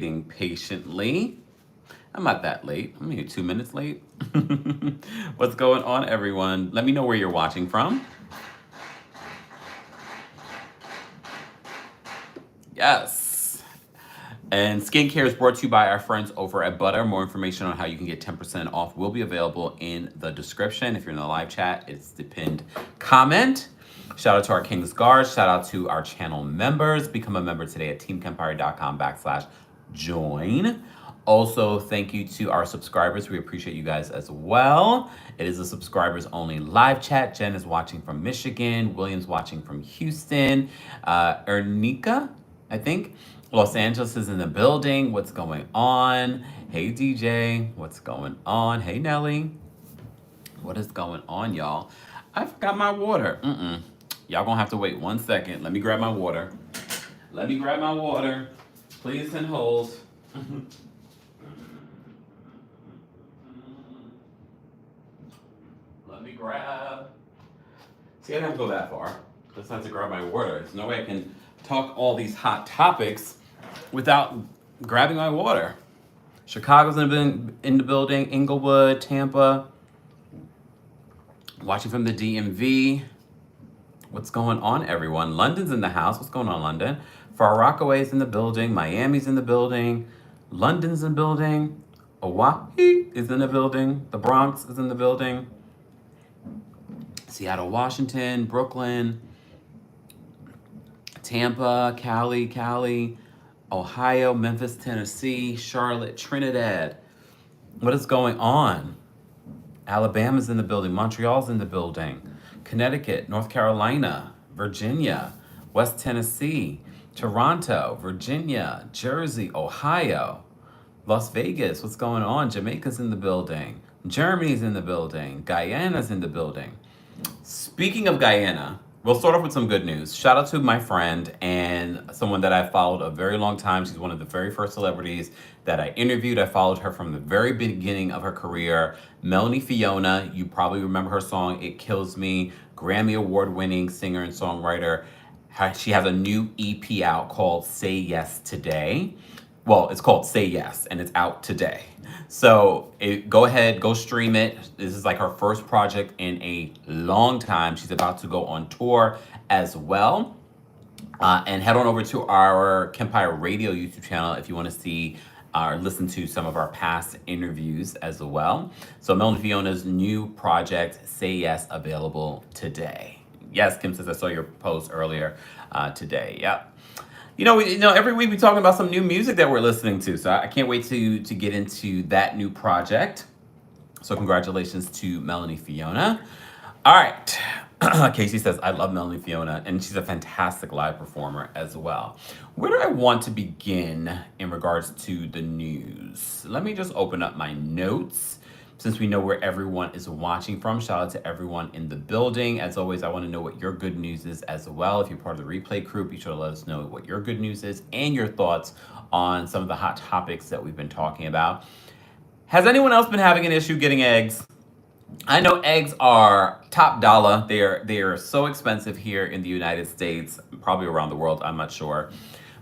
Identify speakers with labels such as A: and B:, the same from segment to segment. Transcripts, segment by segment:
A: patiently. I'm not that late. I'm here 2 minutes late. What's going on, everyone? Let me know where you're watching from. Yes. And skincare is brought to you by our friends over at Butter. More information on how you can get 10% off will be available in the description. If you're in the live chat, it's the pinned comment. Shout out to our King's Guards. Shout out to our channel members. Become a member today at teamkempire.com/join. Also, thank you to our subscribers. We appreciate you guys as well. It is a subscribers only live chat. Jen is watching from Michigan. William's watching from Houston. Erika, I think. Los Angeles is in the building. What's going on? Hey, DJ. What's going on? Hey, Nelly. What is going on, y'all? I forgot my water. Y'all gonna have to wait 1 second. Let me grab my water. Please and hold. Let me grab. See, I didn't have to go that far. Just have to grab my water. There's no way I can talk all these hot topics without grabbing my water. Chicago's in the building. Inglewood, Tampa. Watching from the DMV. What's going on, everyone? London's in the house. What's going on, London? Far Rockaway's in the building. Miami's in the building. London's in the building. Hawaii is in the building. The Bronx is in the building. Seattle, Washington, Brooklyn, Tampa, Cali, Ohio, Memphis, Tennessee, Charlotte, Trinidad. What is going on? Alabama's in the building. Montreal's in the building. Connecticut, North Carolina, Virginia, West Tennessee, Toronto, Virginia, Jersey, Ohio, Las Vegas. What's going on? Jamaica's in the building. Germany's in the building. Guyana's in the building. Speaking of Guyana, we'll start off with some good news. Shout out to my friend and someone that I've followed a very long time. She's one of the very first celebrities that I interviewed. I followed her from the very beginning of her career. Melanie Fiona, you probably remember her song, It Kills Me. Grammy Award-winning singer and songwriter. She has a new EP out called Say Yes Today. Well, it's called Say Yes, and it's out today. So go ahead, go stream it. This is like her first project in a long time. She's about to go on tour as well. And head on over to our Kempire Radio YouTube channel if you want to see or listen to some of our past interviews as well. So Melanie Fiona's new project, Say Yes, available today. Yes, Kim says I saw your post earlier today. Yep. You know, every week we talking about some new music that we're listening to. So I can't wait to get into that new project. So congratulations to Melanie Fiona. All right. Casey says, I love Melanie Fiona, and she's a fantastic live performer as well. Where do I want to begin in regards to the news? Let me just open up my notes. Since we know where everyone is watching from, shout out to everyone in the building. As always, I want to know what your good news is as well. If you're part of the replay crew, be sure to let us know what your good news is and your thoughts on some of the hot topics that we've been talking about. Has anyone else been having an issue getting eggs? I know eggs are top dollar. They are so expensive here in the United States, probably around the world, I'm not sure,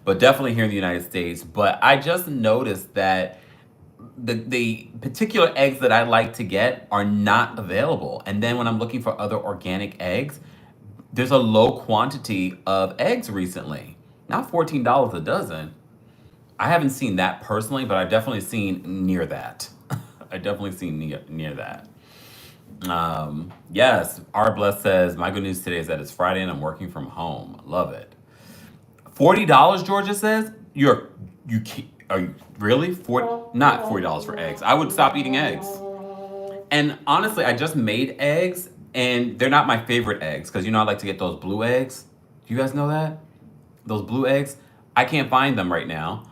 A: but definitely here in the United States. But I just noticed that the particular eggs that I like to get are not available. And then when I'm looking for other organic eggs, there's a low quantity of eggs recently. Not $14 a dozen. I haven't seen that personally, but I've definitely seen near that. I definitely seen near that. Yes, R Bless says, my good news today is that it's Friday and I'm working from home. Love it. $40, Georgia says? Are you really? Not $40 for eggs. I would stop eating eggs. And honestly, I just made eggs, and they're not my favorite eggs, because I like to get those blue eggs. Do you guys know that? Those blue eggs? I can't find them right now.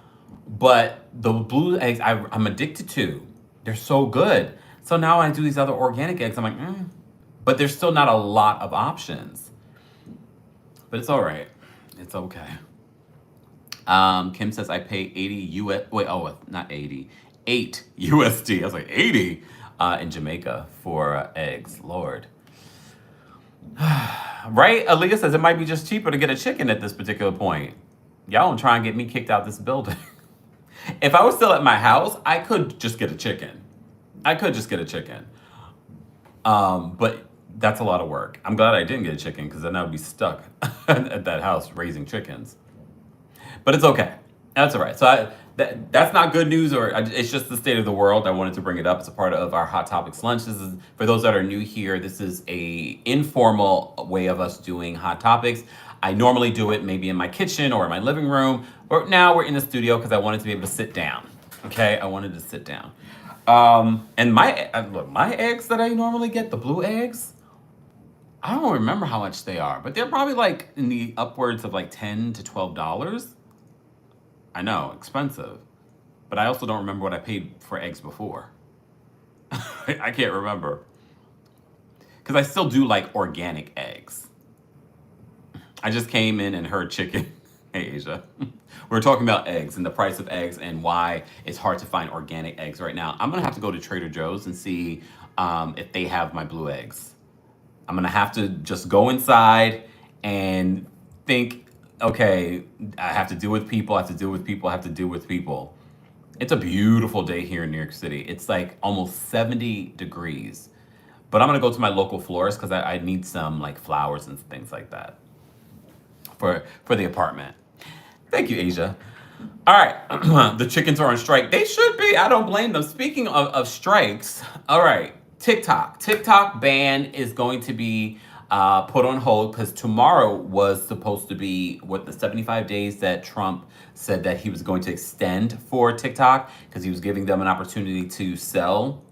A: But the blue eggs I'm addicted to. They're so good. So now when I do these other organic eggs, I'm like, But there's still not a lot of options. But it's all right. It's okay. Kim says I pay 80 US. Wait, not 80. 8 USD. I was like 80 in Jamaica for eggs. Lord. Right? Aaliyah says it might be just cheaper to get a chicken at this particular point. Y'all don't try and get me kicked out this building. If I was still at my house, I could just get a chicken. But that's a lot of work. I'm glad I didn't get a chicken because then I would be stuck at that house raising chickens. But it's okay. That's all right. So that's not good news, it's just the state of the world. I wanted to bring it up. It's a part of our Hot Topics lunch. This is for those that are new here. This is a informal way of us doing Hot Topics. I normally do it maybe in my kitchen or in my living room, but now we're in the studio because I wanted to be able to sit down. Okay, I wanted to sit down. And my eggs that I normally get, the blue eggs, I don't remember how much they are, but they're probably like in the upwards of like $10 to $12. I know, expensive. But I also don't remember what I paid for eggs before. I can't remember. Because I still do like organic eggs. I just came in and heard chicken. Hey, Asia. We're talking about eggs and the price of eggs and why it's hard to find organic eggs right now. I'm going to have to go to Trader Joe's and see if they have my blue eggs. I'm going to have to just go inside and think, okay, I have to deal with people, It's a beautiful day here in New York City. It's like almost 70 degrees. But I'm going to go to my local florist because I need some like flowers and things like that for the apartment. Thank you, Asia. All right, the chickens are on strike. They should be. I don't blame them. Speaking of strikes, all right, TikTok ban is going to be put on hold because tomorrow was supposed to be the 75 days that Trump said that he was going to extend for TikTok because he was giving them an opportunity to sell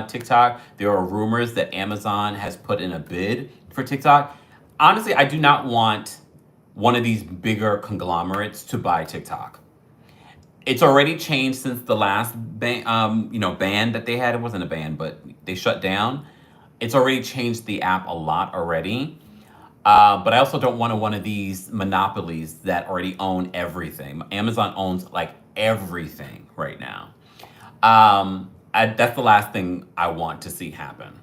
A: TikTok. There are rumors that Amazon has put in a bid for TikTok. Honestly, I do not want one of these bigger conglomerates to buy TikTok. It's already changed since the last ban that they had. It wasn't a ban, but they shut down. It's already changed the app a lot already. But I also don't want one of these monopolies that already own everything. Amazon owns like everything right now. That's the last thing I want to see happen.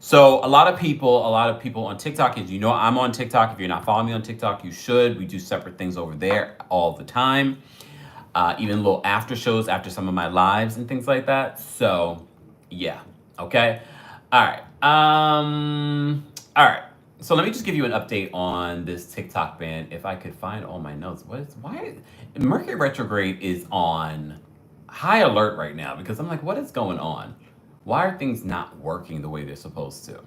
A: So a lot of people on TikTok, as you know, I'm on TikTok. If you're not following me on TikTok, you should. We do separate things over there all the time. Even little after shows after some of my lives and things like that. So yeah. Okay. All right. All right. So let me just give you an update on this TikTok ban. If I could find all my notes. Why Mercury retrograde is on high alert right now because I'm like, what is going on? Why are things not working the way they're supposed to?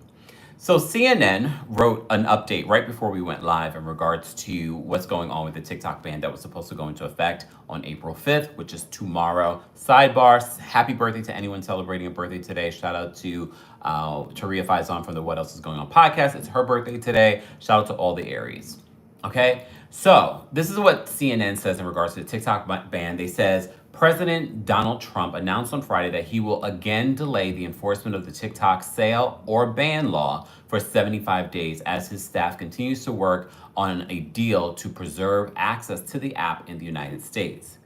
A: So CNN wrote an update right before we went live in regards to what's going on with the TikTok ban that was supposed to go into effect on April 5th, which is tomorrow. Sidebar, happy birthday to anyone celebrating a birthday today. Shout out to Taria Faison from the What Else Is Going On podcast. It's her birthday today. Shout out to all the Aries. Okay, so this is what CNN says in regards to the TikTok ban. They says, President Donald Trump announced on Friday that he will again delay the enforcement of the TikTok sale or ban law for 75 days as his staff continues to work on a deal to preserve access to the app in the United States.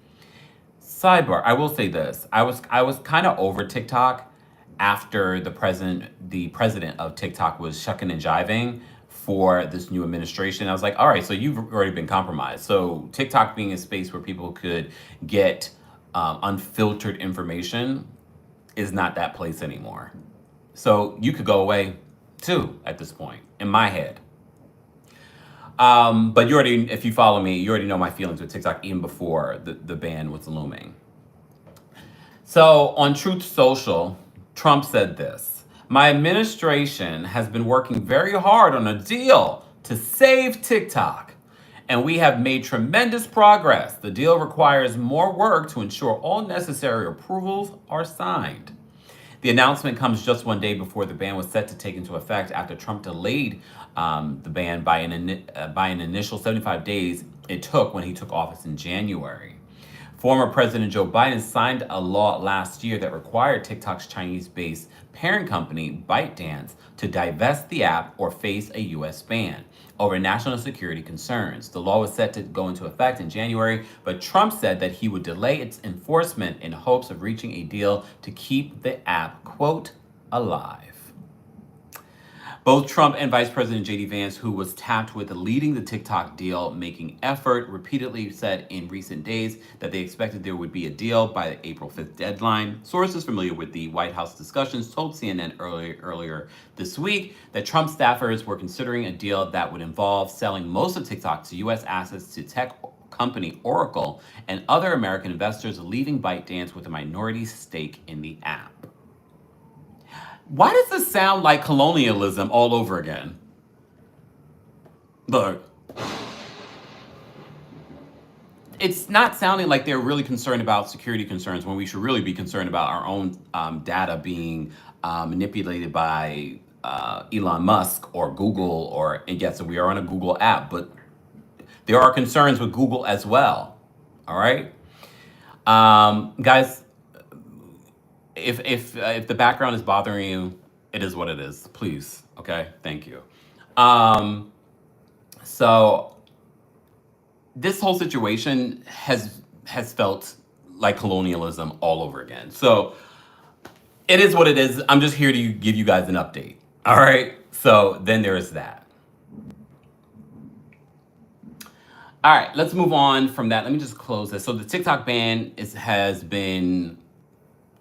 A: Sidebar, I will say this. I was kind of over TikTok after the president of TikTok was shucking and jiving for this new administration. I was like, all right, so you've already been compromised. So TikTok being a space where people could get unfiltered information is not that place anymore. So you could go away too at this point, in my head. But if you follow me, you already know my feelings with TikTok even before the ban was looming. So on Truth Social, Trump said this: my administration has been working very hard on a deal to save TikTok, and we have made tremendous progress. The deal requires more work to ensure all necessary approvals are signed. The announcement comes just one day before the ban was set to take into effect after Trump delayed the ban by an initial 75 days it took when he took office in January. Former President Joe Biden signed a law last year that required TikTok's Chinese-based parent company, ByteDance, to divest the app or face a U.S. ban over national security concerns. The law was set to go into effect in January, but Trump said that he would delay its enforcement in hopes of reaching a deal to keep the app, quote, alive. Both Trump and Vice President J.D. Vance, who was tapped with leading the TikTok deal-making effort, repeatedly said in recent days that they expected there would be a deal by the April 5th deadline. Sources familiar with the White House discussions told CNN earlier this week that Trump staffers were considering a deal that would involve selling most of TikTok to U.S. assets to tech company Oracle and other American investors, leaving ByteDance with a minority stake in the app. Why does this sound like colonialism all over again? Look, it's not sounding like they're really concerned about security concerns when we should really be concerned about our own data being manipulated by Elon Musk or Google, and yes, we are on a Google app, but there are concerns with Google as well. All right, guys. If the background is bothering you, it is what it is. Please, okay? Thank you. So this whole situation has felt like colonialism all over again. So it is what it is. I'm just here to give you guys an update. All right? So then there is that. All right, let's move on from that. Let me just close this. So the TikTok ban has been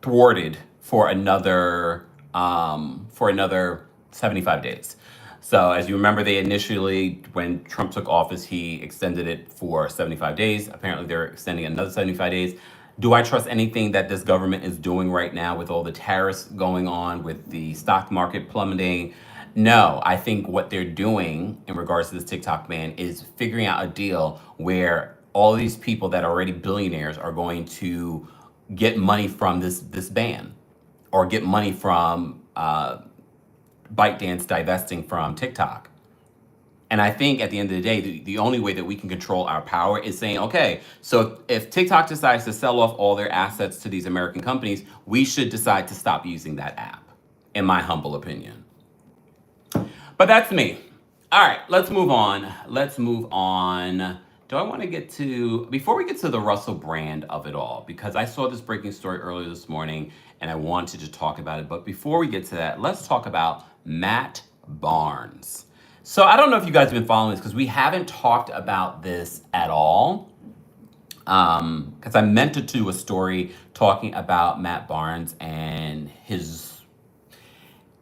A: thwarted for another 75 days. So as you remember, they initially, when Trump took office, he extended it for 75 days. Apparently they're extending another 75 days. Do I trust anything that this government is doing right now with all the tariffs going on, with the stock market plummeting? No, I think what they're doing in regards to this TikTok ban is figuring out a deal where all these people that are already billionaires are going to get money from this ban, or get money from ByteDance divesting from TikTok. And I think at the end of the day, the only way that we can control our power is saying, okay, so if TikTok decides to sell off all their assets to these American companies, we should decide to stop using that app, in my humble opinion. But that's me. All right, let's move on. Do I want to get to, before we get to the Russell Brand of it all, because I saw this breaking story earlier this morning and I wanted to talk about it. But before we get to that, let's talk about Matt Barnes. So I don't know if you guys have been following this, because we haven't talked about this at all. Because I meant to do a story talking about Matt Barnes and is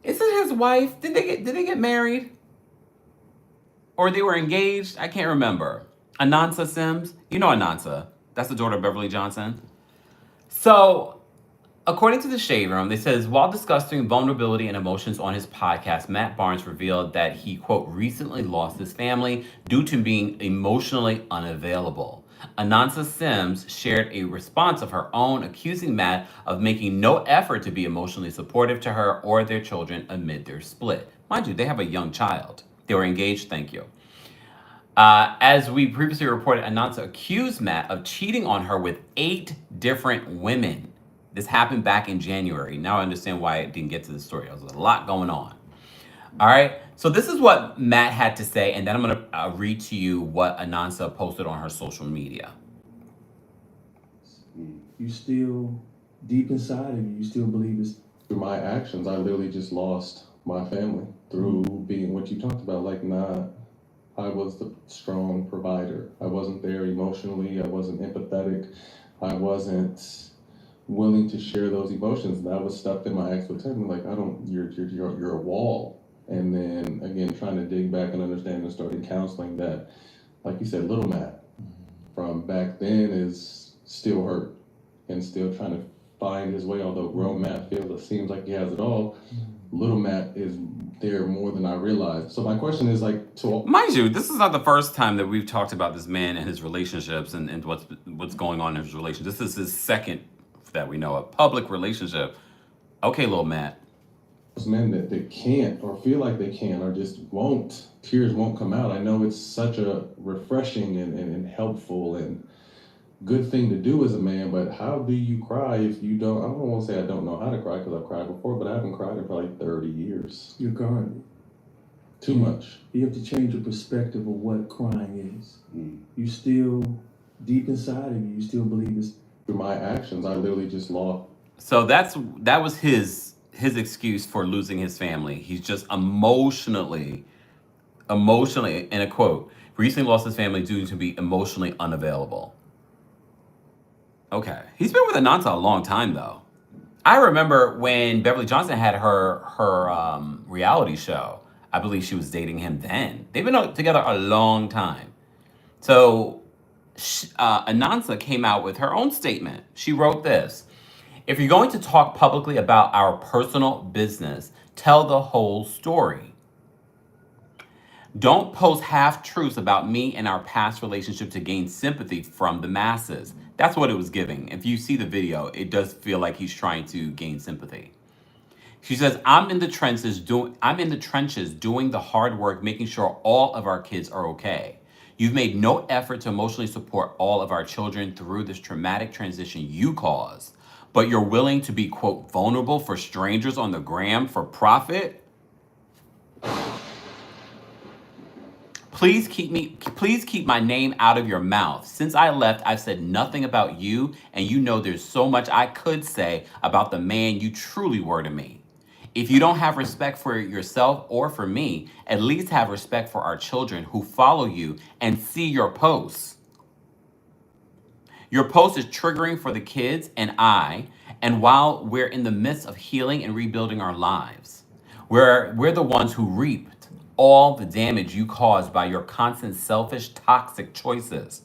A: it his wife? Did they get married? Or they were engaged? I can't remember. Anansa Sims. You know Anansa. That's the daughter of Beverly Johnson. So, according to the Shade Room, they says, while discussing vulnerability and emotions on his podcast, Matt Barnes revealed that he, quote, recently lost his family due to being emotionally unavailable. Anansa Sims shared a response of her own, accusing Matt of making no effort to be emotionally supportive to her or their children amid their split. Mind you, they have a young child. They were engaged, thank you. As we previously reported, Anansa accused Matt of cheating on her with 8 different women. This happened back in January. Now I understand why it didn't get to the story. There was a lot going on. All right, so this is what Matt had to say, and then I'm going to read to you what Anansa posted on her social media.
B: You still, deep inside of you still believe it's...
C: Through my actions, I literally just lost my family through being what you talked about, I was the strong provider. I wasn't there emotionally. I wasn't empathetic. I wasn't willing to share those emotions. And I was stuck in my ex-attachment, you're a wall. And then again, trying to dig back and understand and starting counseling that, like you said, little Matt from back then is still hurt and still trying to find his way. Although grown Matt seems like he has it all, little Matt is there more than I realized. So my question is
A: mind you, this is not the first time that we've talked about this man and his relationships and what's going on in his relationship. This is his second that we know of public relationship. Okay, little Matt.
C: Those men that can't or feel like they can or just won't, tears won't come out. I know it's such a refreshing and helpful and good thing to do as a man, but how do you cry if you don't? I don't want to say I don't know how to cry, because I've cried before, but I haven't cried in probably 30 years.
B: You're guarded.
C: Too much.
B: You have to change your perspective of what crying is. You still, deep inside of you still believe it's...
C: Through my actions, I literally just lost.
A: So that was his his excuse for losing his family. He's just emotionally, in a quote, recently lost his family due to be emotionally unavailable. Okay. He's been with Ananta a long time, though. I remember when Beverly Johnson had her reality show. I believe she was dating him then. They've been together a long time. So Anansa came out with her own statement. She wrote this: "If you're going to talk publicly about our personal business, tell the whole story. Don't post half-truths about me and our past relationship to gain sympathy from the masses." That's what it was giving. If you see the video, it does feel like he's trying to gain sympathy. She says, I'm in the trenches doing the hard work, making sure all of our kids are okay. You've made no effort to emotionally support all of our children through this traumatic transition you caused, but you're willing to be, quote, vulnerable for strangers on the gram for profit? Please keep my name out of your mouth. Since I left, I've said nothing about you, and you know there's so much I could say about the man you truly were to me. If you don't have respect for yourself or for me, at least have respect for our children who follow you and see your posts. Your post is triggering for the kids and while we're in the midst of healing and rebuilding our lives, we're the ones who reaped all the damage you caused by your constant selfish, toxic choices.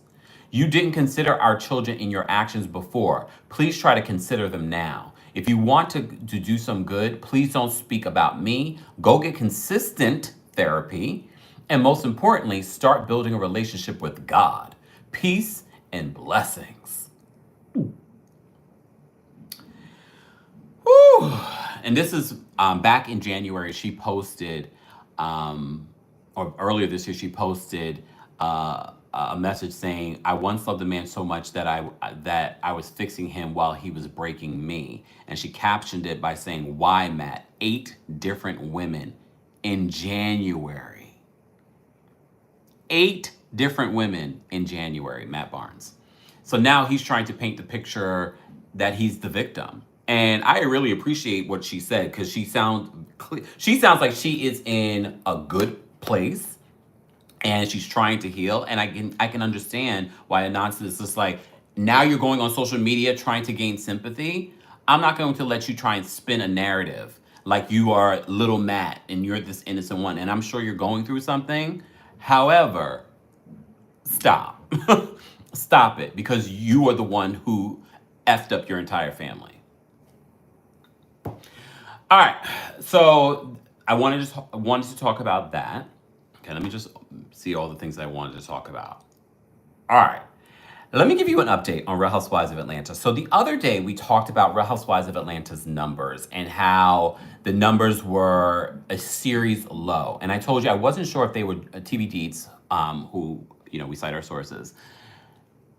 A: You didn't consider our children in your actions before. Please try to consider them now. If you want to do some good, please don't speak about me. Go get consistent therapy. And most importantly, start building a relationship with God. Peace and blessings. Whew. And this is back in January, she posted, or earlier this year, she posted a message saying, I once loved a man so much that I was fixing him while he was breaking me. And she captioned it by saying, why, Matt? 8 different women in January. 8 different women in January, Matt Barnes. So now he's trying to paint the picture that he's the victim. And I really appreciate what she said, because she sounds like she is in a good place and she's trying to heal. And I can understand why Anansa is just like, now you're going on social media trying to gain sympathy. I'm not going to let you try and spin a narrative like you are little Matt and you're this innocent one. And I'm sure you're going through something. However, stop. Stop it, because you are the one who effed up your entire family. All right, so I wanted to talk about that. Okay, let me just see all the things I wanted to talk about. All right, let me give you an update on Real Housewives of Atlanta. So the other day we talked about Real Housewives of Atlanta's numbers and how the numbers were a series low. And I told you I wasn't sure if they were TV Deets, who, we cite our sources.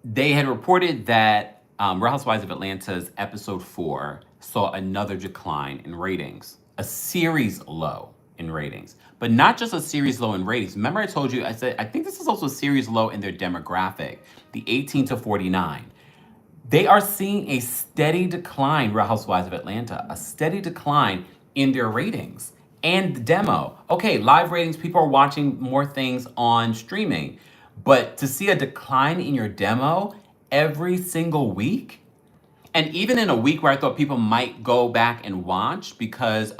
A: They had reported that Real Housewives of Atlanta's episode 4 saw another decline in ratings, a series low in ratings, but not just a series low in ratings. Remember I told you, I said, I think this is also a series low in their demographic, the 18 to 49. They are seeing a steady decline, Real Housewives of Atlanta, a steady decline in their ratings and the demo. Okay, live ratings, people are watching more things on streaming, but to see a decline in your demo every single week, and even in a week where I thought people might go back and watch because,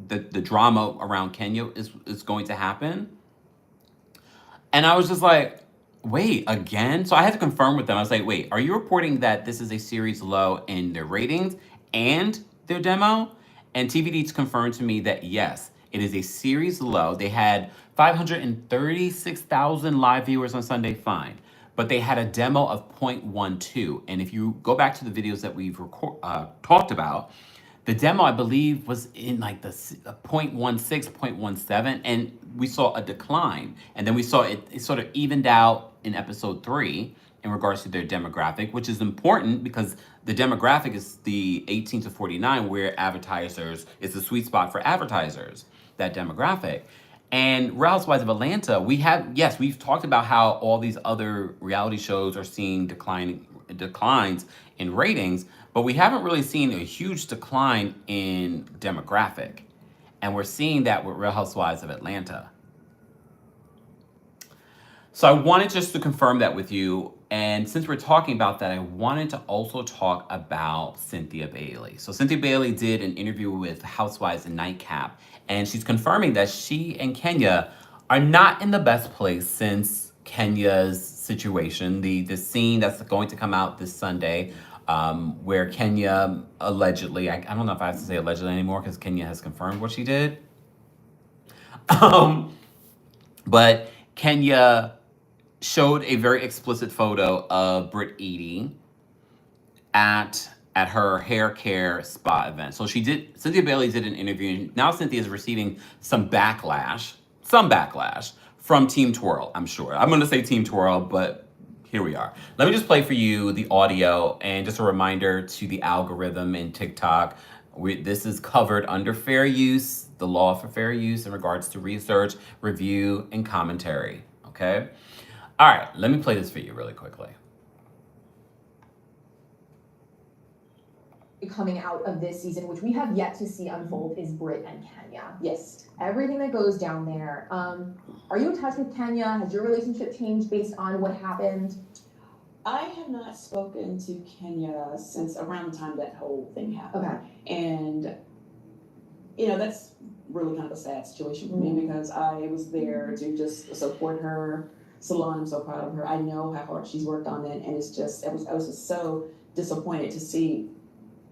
A: the drama around Kenya is going to happen. And I was just like, wait, again? So I had to confirm with them. I was like, wait, are you reporting that this is a series low in their ratings and their demo? And TV Deets confirmed to me that yes, it is a series low. They had 536,000 live viewers on Sunday, fine. But they had a demo of 0.12. And if you go back to the videos that we've talked about, the demo, I believe, was in like the 0.16, 0.17, and we saw a decline. And then we saw it sort of evened out in episode 3 in regards to their demographic, which is important because the demographic is the 18 to 49, where advertisers, it's the sweet spot for advertisers, that demographic. And Real Housewives of Atlanta, we've talked about how all these other reality shows are seeing declines in ratings, but we haven't really seen a huge decline in demographic. And we're seeing that with Real Housewives of Atlanta. So I wanted just to confirm that with you. And since we're talking about that, I wanted to also talk about Cynthia Bailey. So Cynthia Bailey did an interview with Housewives and Nightcap, and she's confirming that she and Kenya are not in the best place since Kenya's situation, the scene that's going to come out this Sunday, where Kenya allegedly, I don't know if I have to say allegedly anymore because Kenya has confirmed what she did. But Kenya showed a very explicit photo of Britt eating at her hair care spa event. So Cynthia Bailey did an interview, and now Cynthia is receiving some backlash from Team Twirl, I'm sure. I'm gonna say Team Twirl, but here we are. Let me just play for you the audio, and just a reminder to the algorithm in TikTok, this is covered under fair use, the law for fair use in regards to research, review, and commentary, okay? All right, let me play this for you really quickly.
D: Coming out of this season, which we have yet to see unfold, is Britt and Kenya. Yes, everything that goes down there. Are you in touch with Kenya? Has your relationship changed based on what happened?
E: I have not spoken to Kenya since around the time that whole thing happened.
D: Okay.
E: And, you know, that's really kind of a sad situation for me because I was there to just support her salon. I'm so proud of her. I know how hard she's worked on it, and it's just, I was just so disappointed to see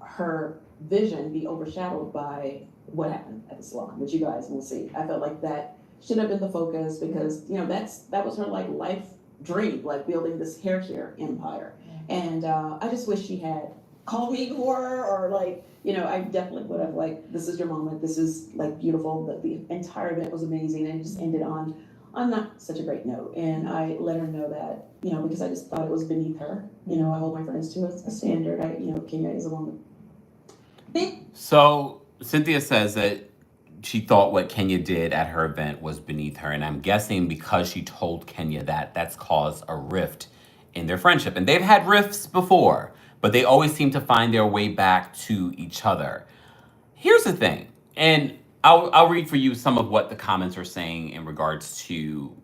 E: her vision be overshadowed by what happened at the salon, which you guys will see. I felt like that should have been the focus because, you know, that was her like life dream, like building this hair care empire. And I just wish she had called me more, or like, you know, I definitely would have like, this is your moment. This is like beautiful. The entire event was amazing, and it just ended on not such a great note. And I let her know that, you know, because I just thought it was beneath her. You know, I hold my friends to a standard. Kenya is a woman.
A: So Cynthia says that she thought what Kenya did at her event was beneath her, and I'm guessing because she told Kenya that's caused a rift in their friendship. And they've had rifts before, but they always seem to find their way back to each other. Here's the thing, and I'll read for you some of what the comments are saying in regards to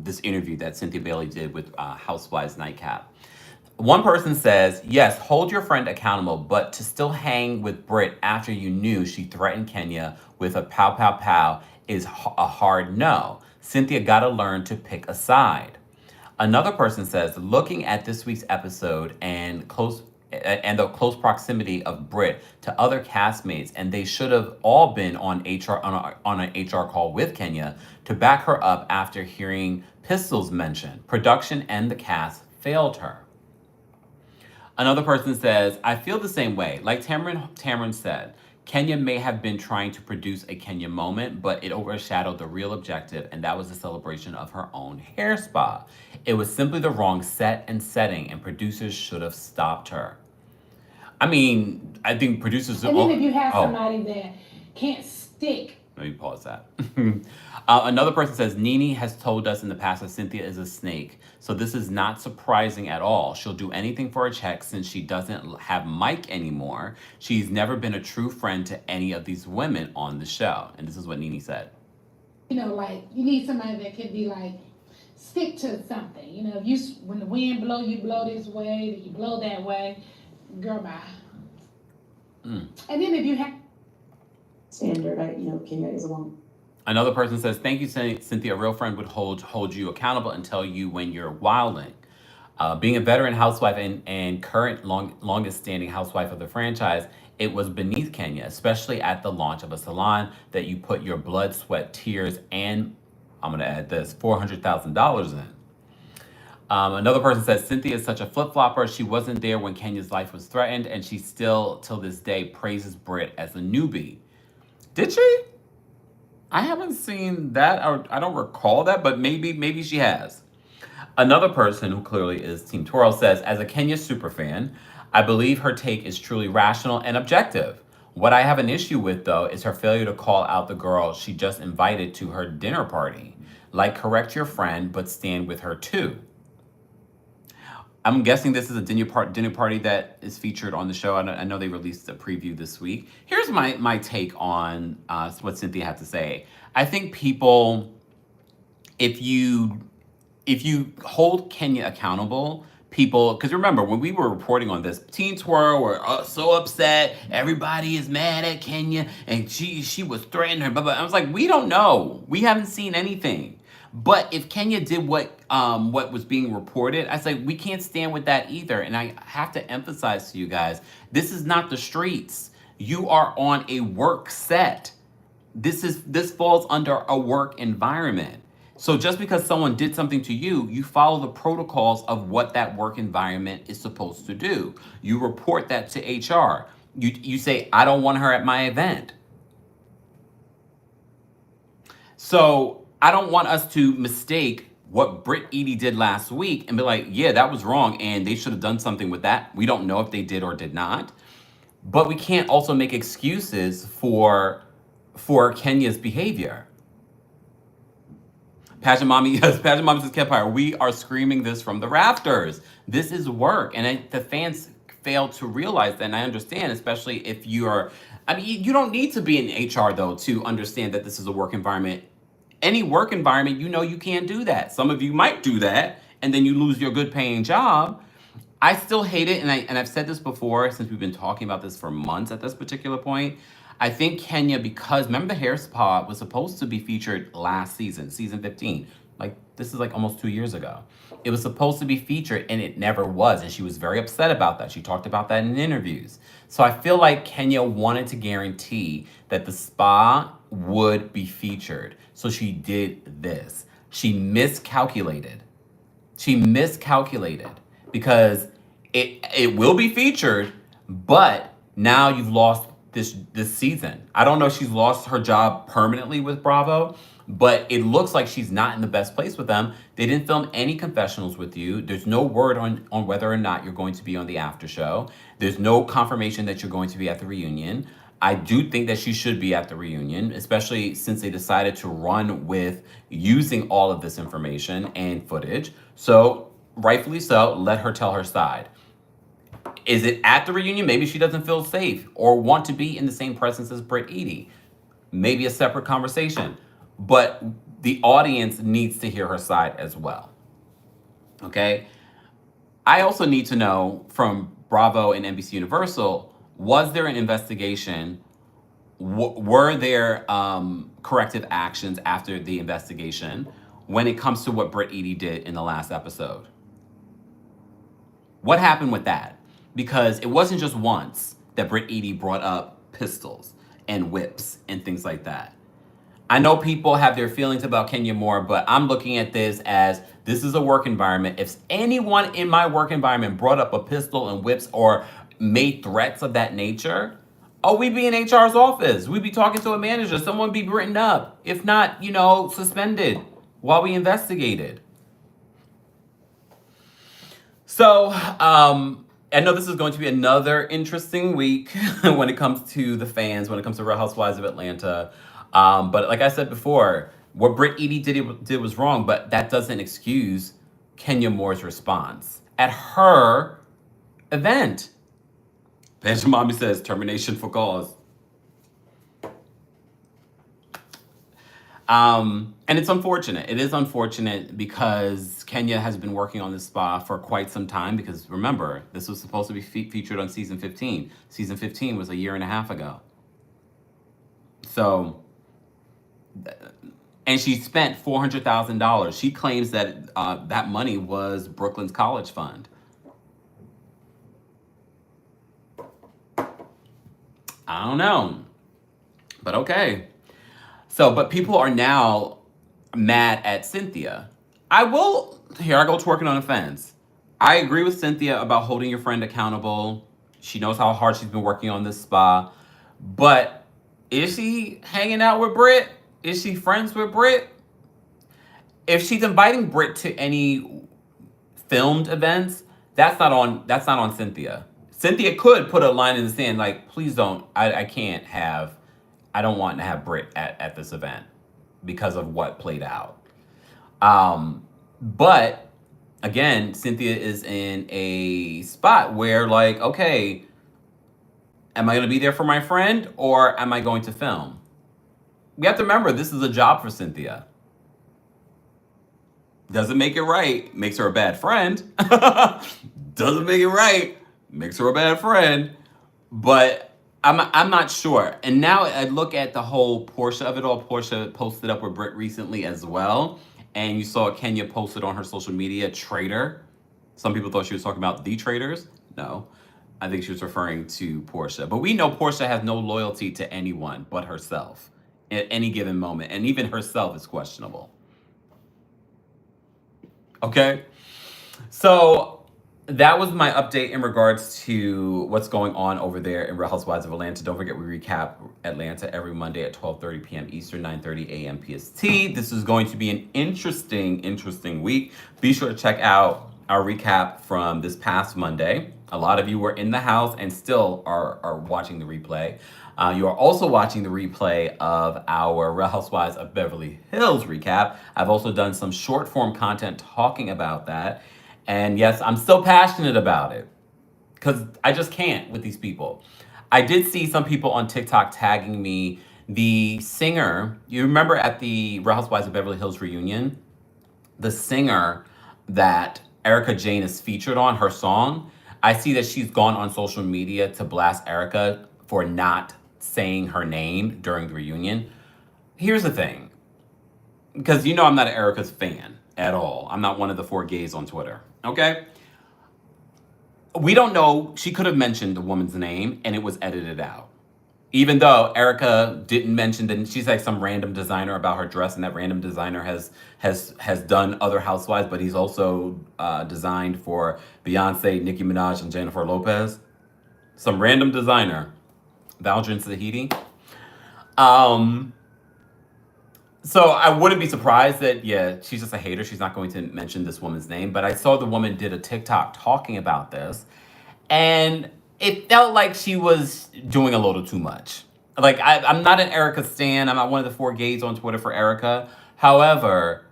A: this interview that Cynthia Bailey did with Housewives Nightcap. One person says, yes, hold your friend accountable, but to still hang with Britt after you knew she threatened Kenya with a pow pow pow is a hard no. Cynthia gotta learn to pick a side. Another person says, looking at this week's episode and the close proximity of Britt to other castmates, and they should have all been on an HR call with Kenya to back her up after hearing pistols mentioned. Production and the cast failed her. Another person says, I feel the same way. Like Tamron said, Kenya may have been trying to produce a Kenya moment, but it overshadowed the real objective, and that was the celebration of her own hair spa. It was simply the wrong set and setting, and producers should have stopped her. I mean, I think producers...
F: And then if you have somebody that can't stick...
A: Let me pause that. Another person says, Nene has told us in the past that Cynthia is a snake, so this is not surprising at all. She'll do anything for a check since she doesn't have Mike anymore. She's never been a true friend to any of these women on the show. And this is what Nene said.
F: You know, like, you need somebody that can be like, stick to something. You know, when the wind blow, you blow this way, you blow that way. Girl, bye. And then if you have...
E: standard, Kenya is a woman.
A: Another person says, thank you, Cynthia. A real friend would hold you accountable and tell you when you're wilding. Being a veteran housewife and current longest standing housewife of the franchise, it was beneath Kenya, especially at the launch of a salon that you put your blood, sweat, tears, and I'm going to add this, $400,000 in. Another person says, Cynthia is such a flip-flopper. She wasn't there when Kenya's life was threatened, and she still, till this day, praises Britt as a newbie. Did she? I haven't seen that, or I don't recall that, but maybe she has. Another person who clearly is Team Twirl says, as a Kenya superfan, I believe her take is truly rational and objective. What I have an issue with, though, is her failure to call out the girl she just invited to her dinner party. Like, correct your friend, but stand with her too. I'm guessing this is a dinner party that is featured on the show. I know they released a preview this week. Here's my take on what Cynthia had to say. I think people, if you hold Kenya accountable, people, because remember when we were reporting on this, Teen Twirl were so upset. Everybody is mad at Kenya, and she was threatening her. But I was like, we don't know. We haven't seen anything. But if Kenya did what was being reported, I say we can't stand with that either. And I have to emphasize to you guys, this is not the streets. You are on a work set. This falls under a work environment. So just because someone did something to you, you follow the protocols of what that work environment is supposed to do. You report that to HR. You say, I don't want her at my event. So I don't want us to mistake what Britt Edie did last week and be like, yeah, that was wrong and they should have done something with that. We don't know if they did or did not. But we can't also make excuses for Kenya's behavior. Pageant Mommy, yes, Pageant Mommy says, Kempire, we are screaming this from the rafters. This is work. And the fans fail to realize that, and I understand, especially if you don't need to be in HR, though, to understand that this is a work environment. Any work environment, you can't do that. Some of you might do that, and then you lose your good-paying job. I still hate it, and I've said this before, since we've been talking about this for months at this particular point. I think Kenya, because remember the hair spa was supposed to be featured last season, season 15. This is almost 2 years ago. It was supposed to be featured and it never was. And she was very upset about that. She talked about that in interviews. So I feel like Kenya wanted to guarantee that the spa would be featured. So she did this. She miscalculated. Because it will be featured, but now you've lost this season. I don't know if she's lost her job permanently with Bravo, but it looks like she's not in the best place with them. They didn't film any confessionals with you. There's no word on whether or not you're going to be on the after show. There's no confirmation that you're going to be at the reunion. I do think that she should be at the reunion, especially since they decided to run with using all of this information and footage. So rightfully so, let her tell her side. Is it at the reunion? Maybe she doesn't feel safe or want to be in the same presence as Britt Edie. Maybe a separate conversation. But the audience needs to hear her side as well. Okay? I also need to know from Bravo and NBC Universal, was there an investigation? Were there corrective actions after the investigation when it comes to what Britt Edie did in the last episode? What happened with that? Because it wasn't just once that Britt Edie brought up pistols and whips and things like that. I know people have their feelings about Kenya Moore, but I'm looking at this as this is a work environment. If anyone in my work environment brought up a pistol and whips or made threats of that nature, we'd be in HR's office. We'd be talking to a manager. Someone be written up. If not, suspended while we investigated. So, I know this is going to be another interesting week when it comes to the fans, when it comes to Real Housewives of Atlanta. But like I said before, what Britt Edie did was wrong, but that doesn't excuse Kenya Moore's response at her event. Pageant Mommy says, termination for cause. And it's unfortunate. It is unfortunate because Kenya has been working on this spa for quite some time because remember, this was supposed to be featured on season 15. Season 15 was a year and a half ago. So, and she spent $400,000. She claims that that money was Brooklyn's college fund. I don't know, but okay. So, but people are now mad at Cynthia. Here I go twerking on a fence. I agree with Cynthia about holding your friend accountable. She knows how hard she's been working on this spa. But is she hanging out with Britt? Is she friends with Britt? If she's inviting Britt to any filmed events, that's not on Cynthia. Cynthia could put a line in the sand like, please don't, I don't want to have Britt at this event because of what played out. But again, Cynthia is in a spot where, like, okay, am I going to be there for my friend or am I going to film? We have to remember this is a job for Cynthia. Doesn't make it right, makes her a bad friend. Doesn't make it right, makes her a bad friend. But I'm not sure. And now I look at the whole Portia of it all. Portia posted up with Britt recently as well. And you saw Kenya posted on her social media, traitor. Some people thought she was talking about the traitors. No, I think she was referring to Portia. But we know Portia has no loyalty to anyone but herself at any given moment. And even herself is questionable. Okay? So that was my update in regards to what's going on over there in Real Housewives of Atlanta. Don't forget, we recap Atlanta every Monday at 12:30 p.m. Eastern, 9:30 a.m. PST. This is going to be an interesting week. Be sure to check out our recap from this past Monday. A lot of you were in the house and still are watching the replay. You are also watching the replay of our Real Housewives of Beverly Hills recap. I've also done some short form content talking about that. And yes, I'm still passionate about it because I just can't with these people. I did see some people on TikTok tagging me. The singer, you remember at the Real Housewives of Beverly Hills reunion, the singer that Erika Jayne is featured on, her song, I see that she's gone on social media to blast Erika for not saying her name during the reunion. Here's the thing, because you know I'm not an Erika's fan at all. I'm not one of the 4 gays on Twitter, okay? We don't know. She could have mentioned the woman's name and it was edited out. Even though Erika didn't mention that she's like some random designer about her dress, and that random designer has done other housewives, but he's also designed for Beyonce, Nicki Minaj, and Jennifer Lopez. Some random designer, Valdrin Sahidi. So I wouldn't be surprised that, yeah, she's just a hater. She's not going to mention this woman's name. But I saw the woman did a TikTok talking about this, and it felt like she was doing a little too much. Like, I'm not an Erika stan. I'm not one of the 4 gays on Twitter for Erika. However,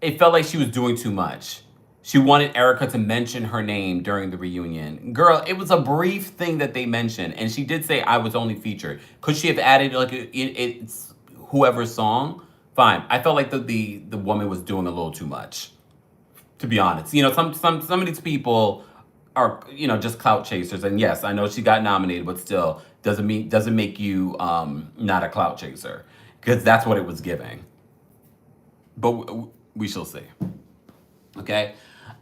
A: it felt like she was doing too much. She wanted Erika to mention her name during the reunion. Girl, it was a brief thing that they mentioned, and she did say I was only featured. Could she have added like it's whoever's song? Fine. I felt like the woman was doing a little too much, to be honest. You know, some of these people are, you know, just clout chasers. And yes, I know she got nominated, but still doesn't make you not a clout chaser, because that's what it was giving. But we shall see. Okay.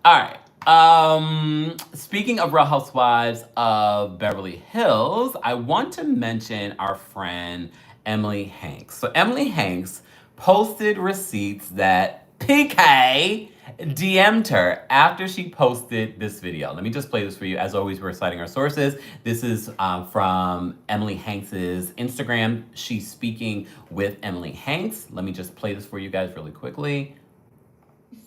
A: All right. Speaking of Real Housewives of Beverly Hills, I want to mention our friend Emily Hanks. So Emily Hanks posted receipts that PK DM'd her after she posted this video. Let me just play this for you. As always, we're citing our sources. This is from Emily Hanks's Instagram. She's speaking with Emily Hanks. Let me just play this for you guys really quickly.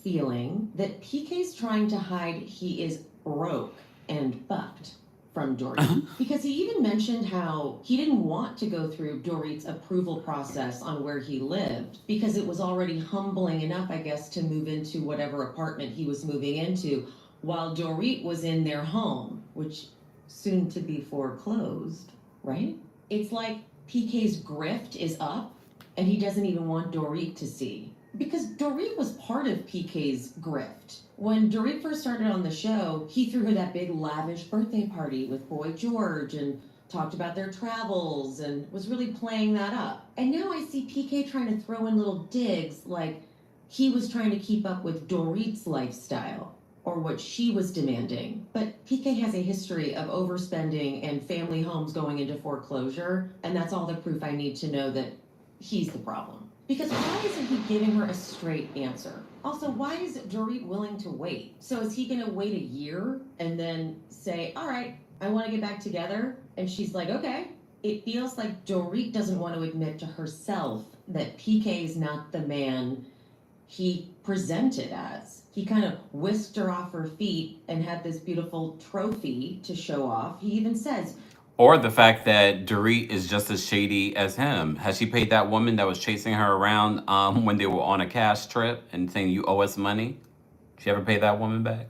G: Feeling that PK's trying to hide he is broke and fucked from Dorit. Because he even mentioned how he didn't want to go through Dorit's approval process on where he lived, because it was already humbling enough, I guess, to move into whatever apartment he was moving into while Dorit was in their home, which soon to be foreclosed, right? It's like PK's grift is up and he doesn't even want Dorit to see. Because Dorit was part of PK's grift. When Dorit first started on the show, he threw her that big lavish birthday party with Boy George and talked about their travels and was really playing that up. And now I see PK trying to throw in little digs like he was trying to keep up with Dorit's lifestyle or what she was demanding. But PK has a history of overspending and family homes going into foreclosure, and that's all the proof I need to know that he's the problem. Because why isn't he giving her a straight answer? Also, why is Dorit willing to wait? So is he gonna wait a year and then say, all right, I wanna get back together? And she's like, okay. It feels like Dorit doesn't want to admit to herself that PK is not the man he presented as. He kind of whisked her off her feet and had this beautiful trophy to show off. He even says,
A: or the fact that Dorit is just as shady as him. Has she paid that woman that was chasing her around when they were on a cash trip and saying, you owe us money? She ever pay that woman back?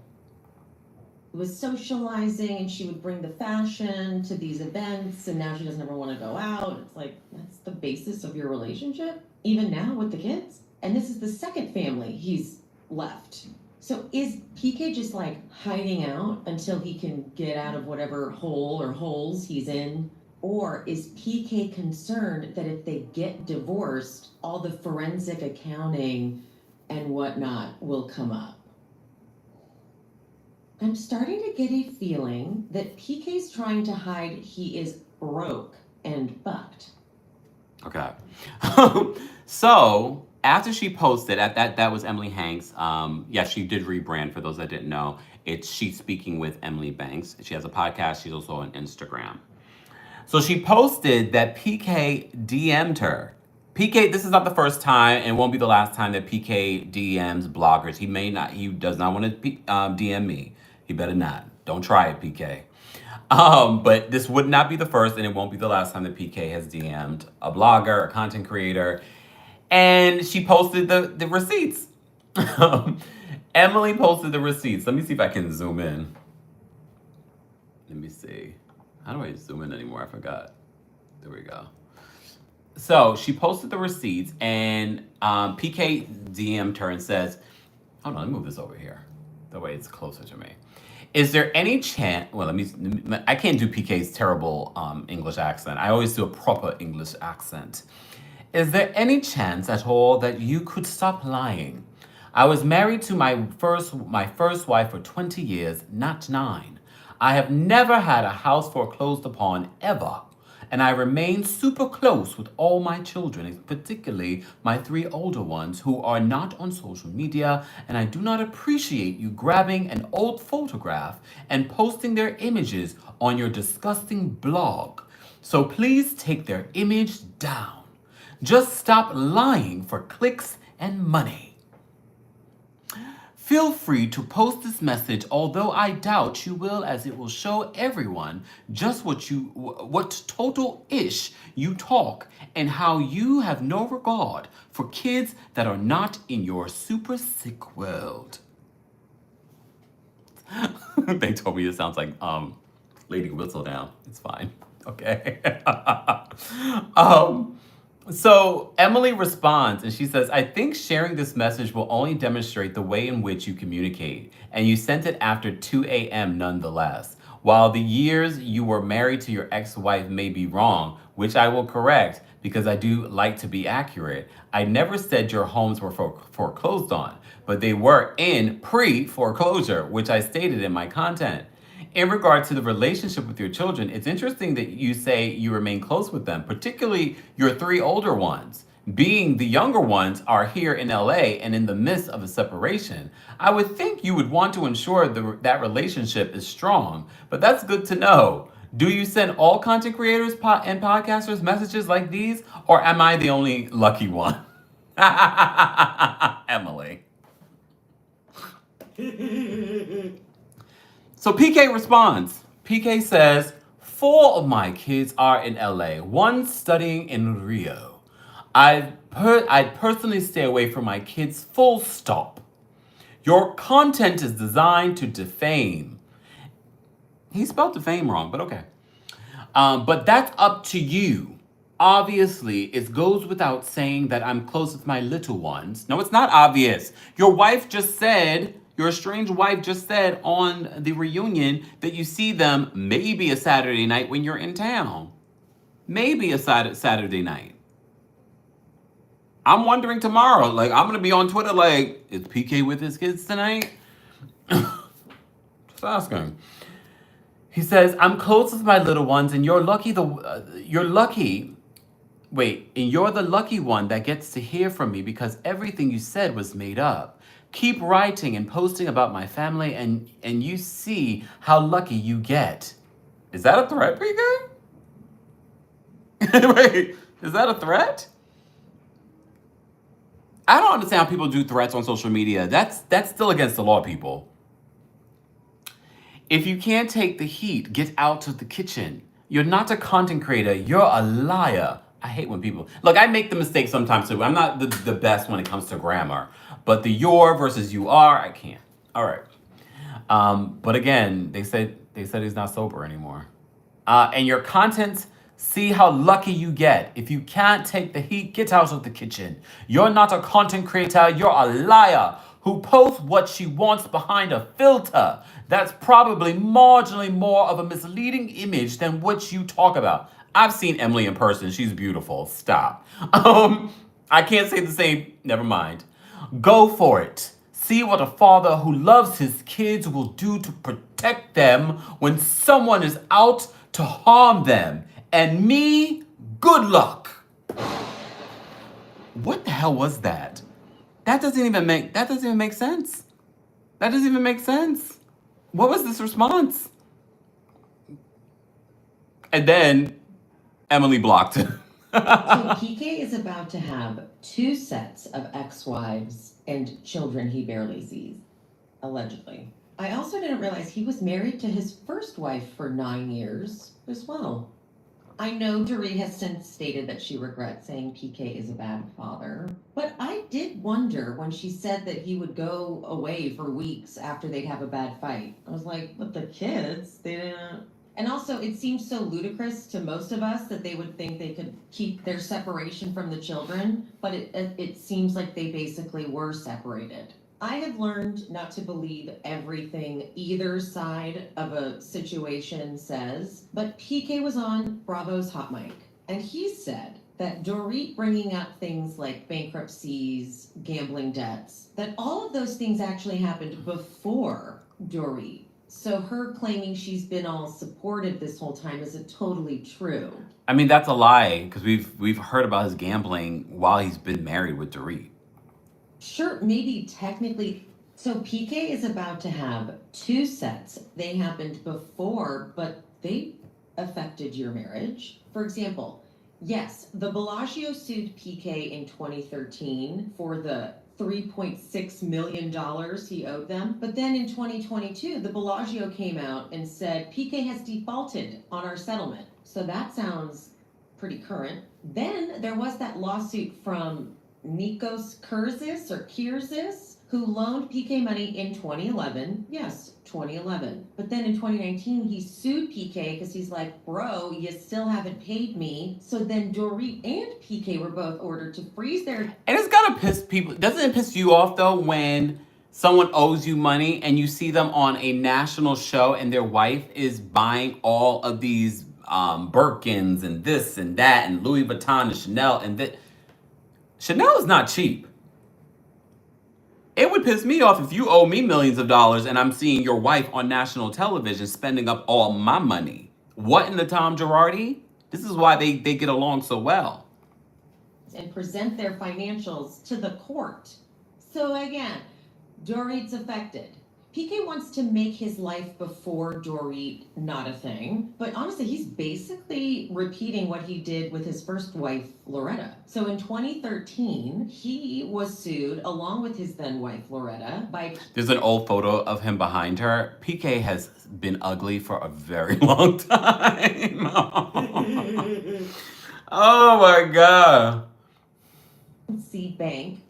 G: Was socializing, and she would bring the fashion to these events, and now she doesn't ever want to go out. It's like, that's the basis of your relationship, even now with the kids. And this is the second family he's left. So is PK just like hiding out until he can get out of whatever hole or holes he's in? Or is PK concerned that if they get divorced, all the forensic accounting and whatnot will come up? I'm starting to get a feeling that PK's trying to hide he is broke and bucked.
A: Okay. So after she posted, that was Emily Hanks. Yeah, she did rebrand for those that didn't know. It's She's Speaking with Emily Banks. She has a podcast. She's also on Instagram. So she posted that PK DM'd her. PK, this is not the first time and won't be the last time that PK DMs bloggers. He does not want to DM me. He better not. Don't try it, PK. But this would not be the first and it won't be the last time that PK has DM'd a blogger, a content creator. And she posted the receipts. Emily posted the receipts. Let me see if I can zoom in. Let me see. How do I zoom in anymore? I forgot. There we go. So she posted the receipts and PK DM'd her and says, hold on, let me move this over here. That way it's closer to me. Is there any chance, well, I can't do PK's terrible English accent. I always do a proper English accent. Is there any chance at all that you could stop lying? I was married to my first wife for 20 years, not 9. I have never had a house foreclosed upon ever. And I remain super close with all my children, particularly my 3 older ones who are not on social media, and I do not appreciate you grabbing an old photograph and posting their images on your disgusting blog. So please take their image down. Just stop lying for clicks and money. Feel free to post this message, although I doubt you will, as it will show everyone just what total ish you talk and how you have no regard for kids that are not in your super sick world. They told me it sounds like Lady Whistledown. It's fine. Okay. So Emily responds and she says, I think sharing this message will only demonstrate the way in which you communicate, and you sent it after 2 a.m. nonetheless. While the years you were married to your ex-wife may be wrong, which I will correct because I do like to be accurate, I never said your homes were foreclosed on, but they were in pre-foreclosure, which I stated in my content. In regard to the relationship with your children, it's interesting that you say you remain close with them, particularly your 3 older ones. Being the younger ones are here in LA and in the midst of a separation. I would think you would want to ensure that relationship is strong, but that's good to know. Do you send all content creators and podcasters messages like these, or am I the only lucky one? Emily. So PK responds. PK says, 4 of my kids are in LA, 1 studying in Rio. I'd personally stay away from my kids, full stop. Your content is designed to defame. He spelled defame wrong, but okay. But that's up to you. Obviously, it goes without saying that I'm close with my little ones. No, it's not obvious. Your estranged wife just said on the reunion that you see them maybe a Saturday night when you're in town. Maybe a Saturday night. I'm wondering tomorrow, I'm going to be on Twitter is PK with his kids tonight? Just asking. He says, I'm close with my little ones and you're the lucky one that gets to hear from me because everything you said was made up. Keep writing and posting about my family and you see how lucky you get. Is that a threat, PK? Wait, is that a threat? I don't understand how people do threats on social media. That's still against the law, people. If you can't take the heat, get out of the kitchen. You're not a content creator, you're a liar. I hate when people, look, I make the mistake sometimes too. I'm not the best when it comes to grammar, but the your versus you are, I can't. All right. But again, they said he's not sober anymore. And your contents, see how lucky you get. If you can't take the heat, get out of the kitchen. You're not a content creator, you're a liar who posts what she wants behind a filter. That's probably marginally more of a misleading image than what you talk about. I've seen Emily in person. She's beautiful. Stop. I can't say the same. Never mind. Go for it. See what a father who loves his kids will do to protect them when someone is out to harm them. And me, good luck. What the hell was that? That doesn't even make sense. That doesn't even make sense. What was this response? And then Emily blocked him.
G: So PK is about to have 2 sets of ex-wives and children he barely sees, allegedly. I also didn't realize he was married to his first wife for 9 years as well. I know Dorit has since stated that she regrets saying PK is a bad father, but I did wonder when she said that he would go away for weeks after they'd have a bad fight. I was like, but the kids, they didn't. And also, it seems so ludicrous to most of us that they would think they could keep their separation from the children, but it seems like they basically were separated. I have learned not to believe everything either side of a situation says, but PK was on Bravo's Hot Mic, and he said that Dorit bringing up things like bankruptcies, gambling debts, that all of those things actually happened before Dorit. So her claiming she's been all supportive this whole time isn't totally true.
A: I mean, that's a lie, because we've heard about his gambling while he's been married with Dorit.
G: Sure, maybe technically. So PK is about to have 2 sets. They happened before, but they affected your marriage. For example, yes, the Bellagio sued PK in 2013 for the $3.6 million he owed them. But then in 2022, the Bellagio came out and said, PK has defaulted on our settlement. So that sounds pretty current. Then there was that lawsuit from Nikos Kyrgios, who loaned PK money in 2011. Yes, 2011. But then in 2019, he sued PK because he's like, bro, you still haven't paid me. So then Dorit and PK were both ordered to freeze their...
A: And it's gotta piss people. Doesn't it piss you off, though, when someone owes you money and you see them on a national show and their wife is buying all of these Birkins and this and that and Louis Vuitton and Chanel and that. Chanel is not cheap. It would piss me off if you owe me millions of dollars and I'm seeing your wife on national television spending up all my money. What in the Tom Girardi? This is why they get along so well.
G: And present their financials to the court. So again, Dorit's affected. PK wants to make his life before Dorit not a thing, but honestly, he's basically repeating what he did with his first wife, Loretta. So in 2013, he was sued along with his then wife, Loretta, by...
A: There's an old photo of him behind her. PK has been ugly for a very long time. Oh my God.
G: Bank.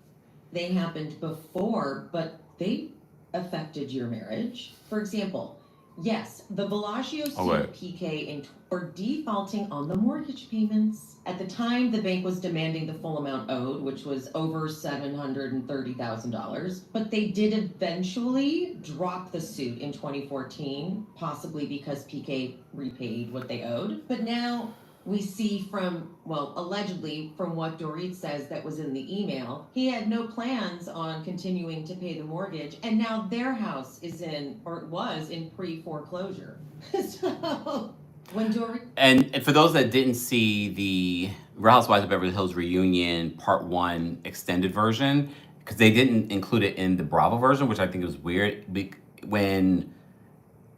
G: They happened before, but they affected your marriage. For example, yes, the Bellagio sued PK for defaulting on the mortgage payments. At the time, the bank was demanding the full amount owed, which was over $730,000. But they did eventually drop the suit in 2014, possibly because PK repaid what they owed. But now we see from, well, allegedly from what Dorit says that was in the email, he had no plans on continuing to pay the mortgage, and now their house is in, or was in pre-foreclosure. So when Dorit...
A: And for those that didn't see the Real Housewives of Beverly Hills reunion part 1 extended version, because they didn't include it in the Bravo version, which I think was weird, when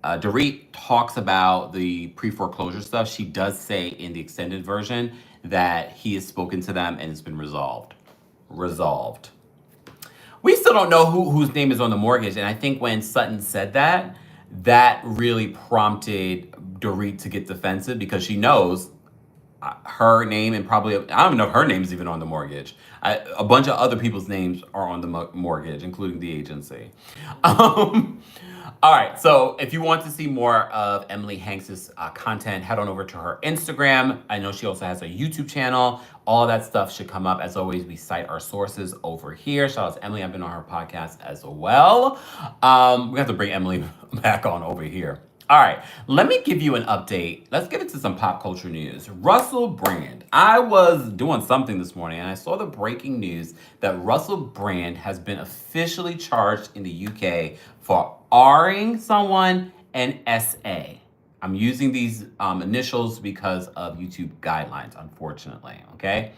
A: Dorit talks about the pre-foreclosure stuff, she does say in the extended version that he has spoken to them and it's been resolved. We still don't know whose name is on the mortgage, and I think when Sutton said that, that really prompted Dorit to get defensive because she knows her name and probably, I don't even know if her name's even on the mortgage. A bunch of other people's names are on the mortgage, including the agency. All right, so if you want to see more of Emily Hanks' content, head on over to her Instagram. I know she also has a YouTube channel. All of that stuff should come up. As always, we cite our sources over here. Shout out to Emily. I've been on her podcast as well. We have to bring Emily back on over here. All right, let me give you an update. Let's get into some pop culture news. Russell Brand. I was doing something this morning and I saw the breaking news that Russell Brand has been officially charged in the UK for R-ing someone and SA. I'm using these initials because of YouTube guidelines, unfortunately, okay?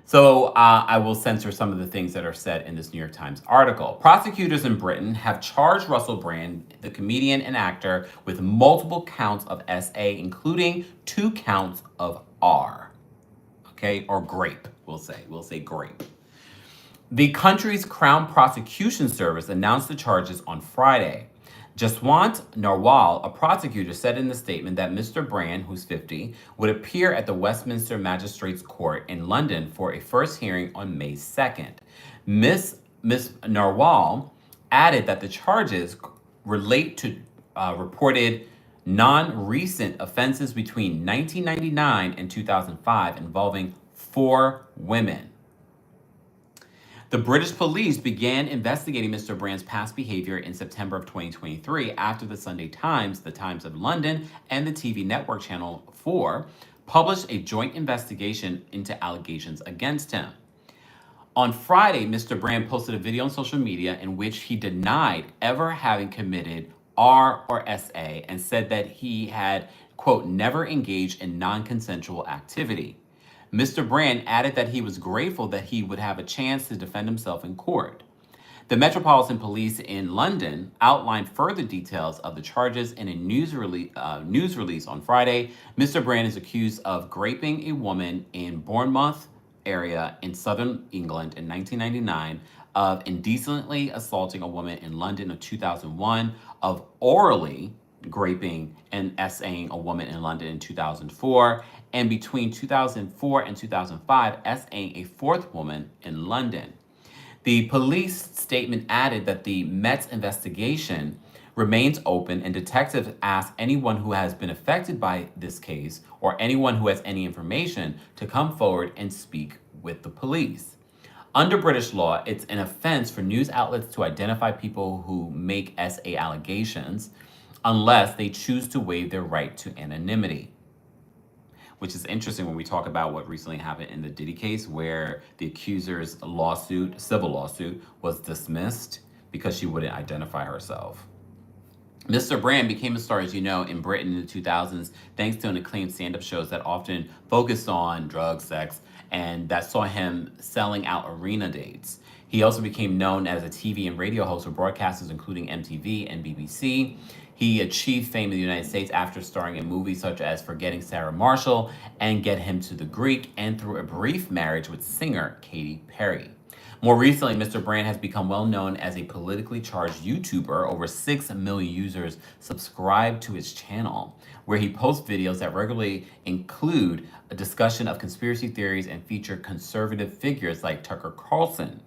A: So I will censor some of the things that are said in this New York Times article. Prosecutors in Britain have charged Russell Brand, the comedian and actor, with multiple counts of SA, including 2 counts of R, okay, or grape, we'll say grape. The country's Crown Prosecution Service announced the charges on Friday. Jaswant Narwal, a prosecutor, said in the statement that Mr. Brand, who's 50, would appear at the Westminster Magistrates Court in London for a first hearing on May 2nd. Miss Narwal added that the charges relate to reported non-recent offenses between 1999 and 2005 involving 4 women. The British police began investigating Mr. Brand's past behavior in September of 2023 after the Sunday Times, the Times of London, and the TV network Channel 4 published a joint investigation into allegations against him. On Friday, Mr. Brand posted a video on social media in which he denied ever having committed R or SA and said that he had, quote, never engaged in non-consensual activity. Mr. Brand added that he was grateful that he would have a chance to defend himself in court. The Metropolitan Police in London outlined further details of the charges in a news release on Friday. Mr. Brand is accused of graping a woman in Bournemouth area in southern England in 1999, of indecently assaulting a woman in London in 2001, of orally graping and SAing a woman in London in 2004, and between 2004 and 2005, SAing a 4th woman in London. The police statement added that the Met's investigation remains open and detectives ask anyone who has been affected by this case or anyone who has any information to come forward and speak with the police. Under British law, it's an offense for news outlets to identify people who make SA allegations unless they choose to waive their right to anonymity. Which is interesting when we talk about what recently happened in the Diddy case, where the accuser's civil lawsuit, was dismissed because she wouldn't identify herself. Mr. Brand became a star, as you know, in Britain in the 2000s, thanks to an acclaimed stand-up shows that often focused on drugs, sex, and that saw him selling out arena dates. He also became known as a TV and radio host for broadcasters including MTV and BBC. He achieved fame in the United States after starring in movies such as Forgetting Sarah Marshall and Get Him to the Greek, and through a brief marriage with singer Katy Perry. More recently, Mr. Brand has become well known as a politically charged YouTuber. Over 6 million users subscribe to his channel, where he posts videos that regularly include a discussion of conspiracy theories and feature conservative figures like Tucker Carlson.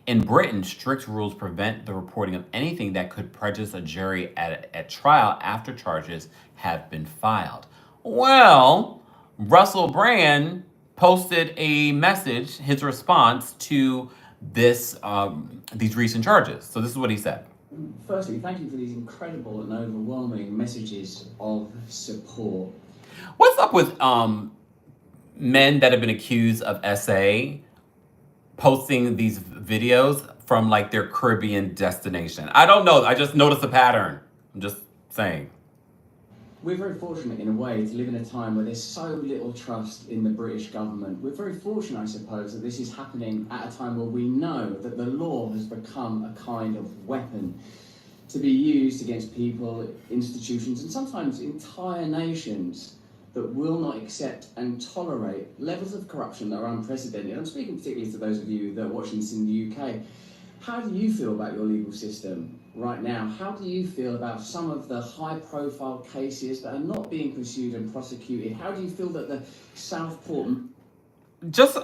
A: In Britain, strict rules prevent the reporting of anything that could prejudice a jury at trial after charges have been filed. Well, Russell Brand posted a message, his response to these recent charges. So this is what he said.
H: Firstly, thank you for these incredible and overwhelming messages of support.
A: What's up with men that have been accused of SA posting these videos from like their Caribbean destination? I don't know. I just noticed a pattern. I'm just saying.
H: We're very fortunate in a way to live in a time where there's so little trust in the British government. We're very fortunate, I suppose, that this is happening at a time where we know that the law has become a kind of weapon to be used against people, institutions, and sometimes entire nations that will not accept and tolerate levels of corruption that are unprecedented. I'm speaking particularly to those of you that are watching this in the UK. How do you feel about your legal system? right now. How do you feel about some of the high-profile cases that are not being pursued and prosecuted? How do you feel that the Southport...
A: Just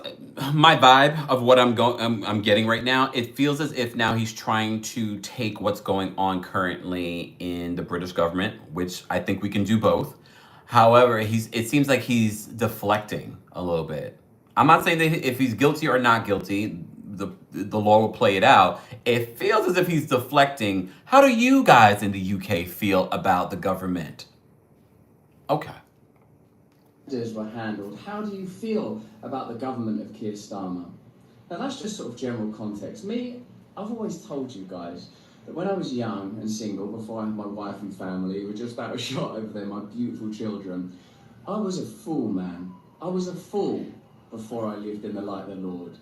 A: my vibe of what I'm getting right now, it feels as if now he's trying to take what's going on currently in the British government, which I think we can do both. However, it seems like he's deflecting a little bit. I'm not saying that if he's guilty or not guilty, the law will play it out. It feels as if he's deflecting. How do you guys in the UK feel about the government? Okay.
H: Were handled. How do you feel about the government of Keir Starmer? Now that's just sort of general context. Me, I've always told you guys that when I was young and single, before I had my wife and family, with just about a shot over there, my beautiful children, I was a fool, man. I was a fool before I lived in the light of the Lord.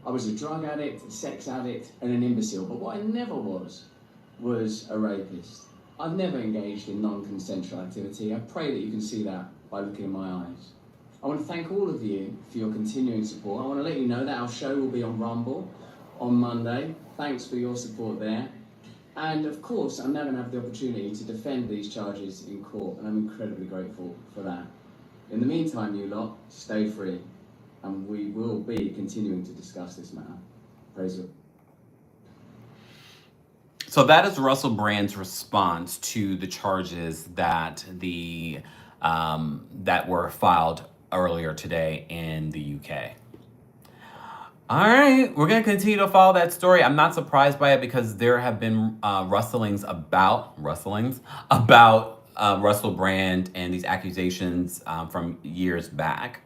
H: I was a drug addict, a sex addict, and an imbecile. But what I never was a rapist. I've never engaged in non-consensual activity. I pray that you can see that by looking in my eyes. I want to thank all of you for your continuing support. I want to let you know that our show will be on Rumble on Monday. Thanks for your support there. And of course, I'm now going to have the opportunity to defend these charges in court, and I'm incredibly grateful for that. In the meantime, you lot, stay free, and we will be continuing to discuss this matter. Praise God.
A: So that is Russell Brand's response to the charges that that were filed earlier today in the UK. All right, we're going to continue to follow that story. I'm not surprised by it because there have been rustlings about Russell Brand and these accusations from years back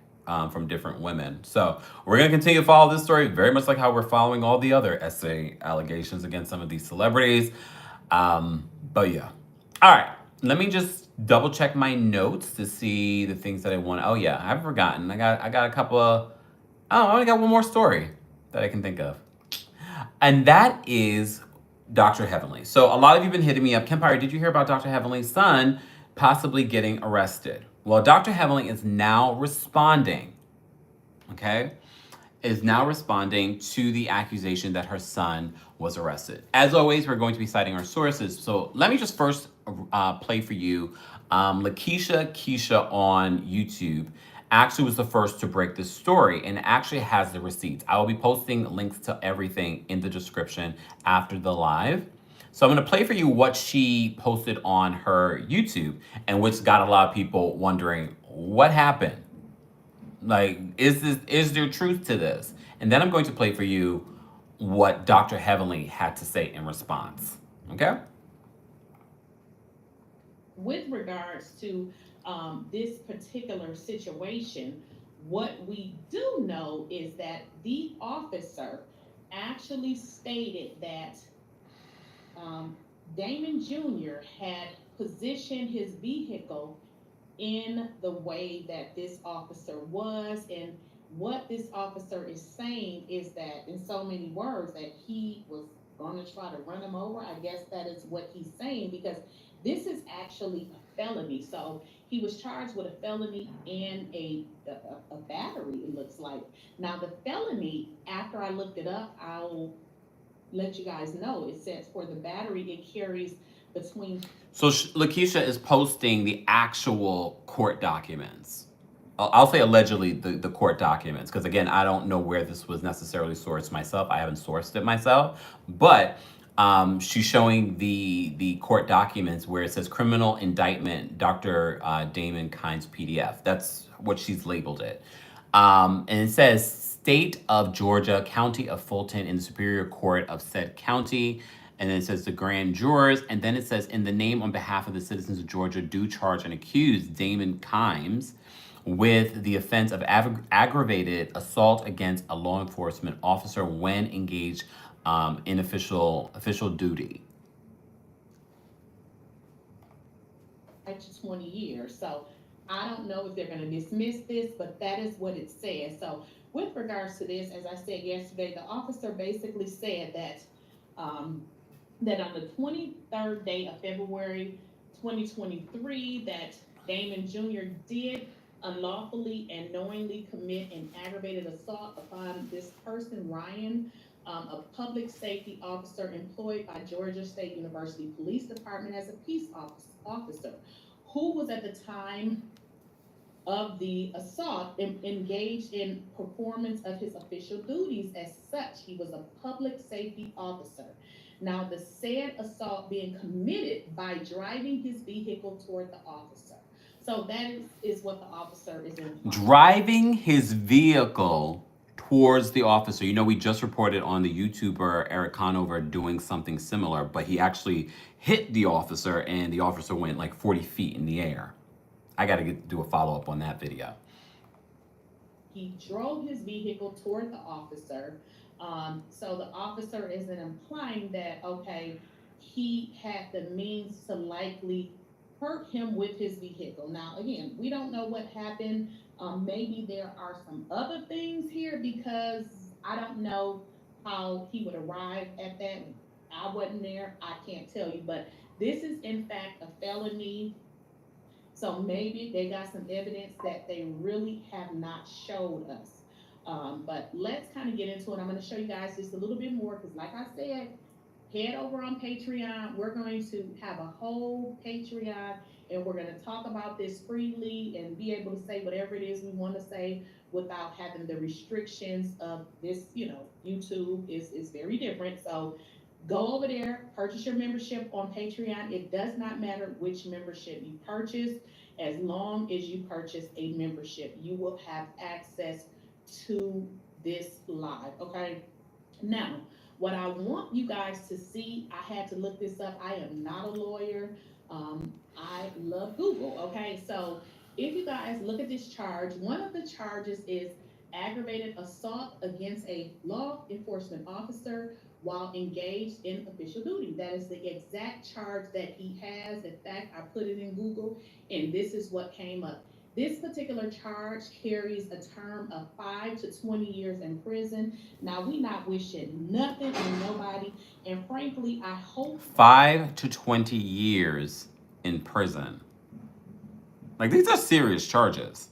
A: from different women. So we're going to continue to follow this story very much like how we're following all the other essay allegations against some of these celebrities. But yeah. All right, let me just double check my notes to see the things that I want. Oh yeah, I haven't forgotten. I got a couple of... Oh, I only got one more story that I can think of. And that is Dr. Heavenly. So a lot of you have been hitting me up. Kempire, did you hear about Dr. Heavenly's son possibly getting arrested? Well, Dr. Heavenly is now responding, okay? Is now responding to the accusation that her son was arrested. As always, we're going to be citing our sources. So let me just first play for you. Keisha on YouTube actually was the first to break this story and actually has the receipts. I will be posting links to everything in the description after the live. So I'm going to play for you what she posted on her YouTube, and which got a lot of people wondering what happened. Like, is there truth to this? And then I'm going to play for you what Dr. Heavenly had to say in response. Okay?
I: With regards to this particular situation, what we do know is that the officer actually stated that Damon Jr. had positioned his vehicle in the way that this officer was, and what this officer is saying is that, in so many words, that he was going to try to run him over. I guess that is what he's saying, because this is actually a felony. So he was charged with a felony and a battery, it looks like. Now the felony, after I looked it up, I'll let you guys know. It says for the battery, it carries between...
A: So Lakeisha is posting the actual court documents. I'll say allegedly the court documents, because again, I don't know where this was necessarily sourced myself. I haven't sourced it myself, but she's showing the court documents where it says criminal indictment, Dr. Damon Kynes PDF. That's what she's labeled it. And it says State of Georgia, County of Fulton, in the Superior Court of said county. And then it says the grand jurors. And then it says, in the name on behalf of the citizens of Georgia, do charge and accuse Damon Kynes with the offense of aggravated assault against a law enforcement officer when engaged in official duty.
I: Up to 20 years. So I don't know if they're going to dismiss this, but that is what it says. So with regards to this, as I said yesterday, the officer basically said that that on the 23rd day of February 2023, that Damon Jr. did unlawfully and knowingly commit an aggravated assault upon this person, Ryan a public safety officer employed by Georgia State University Police Department as a peace officer, who was at the time of the assault engaged in performance of his official duties. As such, he was a public safety officer. Now, the said assault being committed by driving his vehicle toward the officer. So that is what the officer is in.
A: Driving his vehicle towards the officer. You know, we just reported on the YouTuber Eric Conover doing something similar, but he actually hit the officer and the officer went like 40 feet in the air. I got to do a follow-up on that video.
I: He drove his vehicle toward the officer. So the officer isn't implying that, okay, he had the means to likely hurt him with his vehicle. Now, again, we don't know what happened. Maybe there are some other things here because I don't know how he would arrive at that. I wasn't there. I can't tell you. But this is, in fact, a felony. So maybe they got some evidence that they really have not showed us. But let's kind of get into it. I'm going to show you guys just a little bit more because, like I said, head over on Patreon. We're going to have a whole Patreon and we're going to talk about this freely and be able to say whatever it is we want to say without having the restrictions of this, you know, YouTube is very different. So go over there, purchase your membership on Patreon. It does not matter which membership you purchase. As long as you purchase a membership, you will have access to this live, okay? Now, what I want you guys to see, I had to look this up. I am not a lawyer. I love Google, okay? So if you guys look at this charge, one of the charges is aggravated assault against a law enforcement officer while engaged in official duty. That is the exact charge that he has. In fact, I put it in Google and this is what came up. This particular charge carries a term of 5 to 20 years in prison. Now, we not wishing nothing on nobody, and frankly, I hope
A: 5 to 20 years in prison. Like, these are serious charges.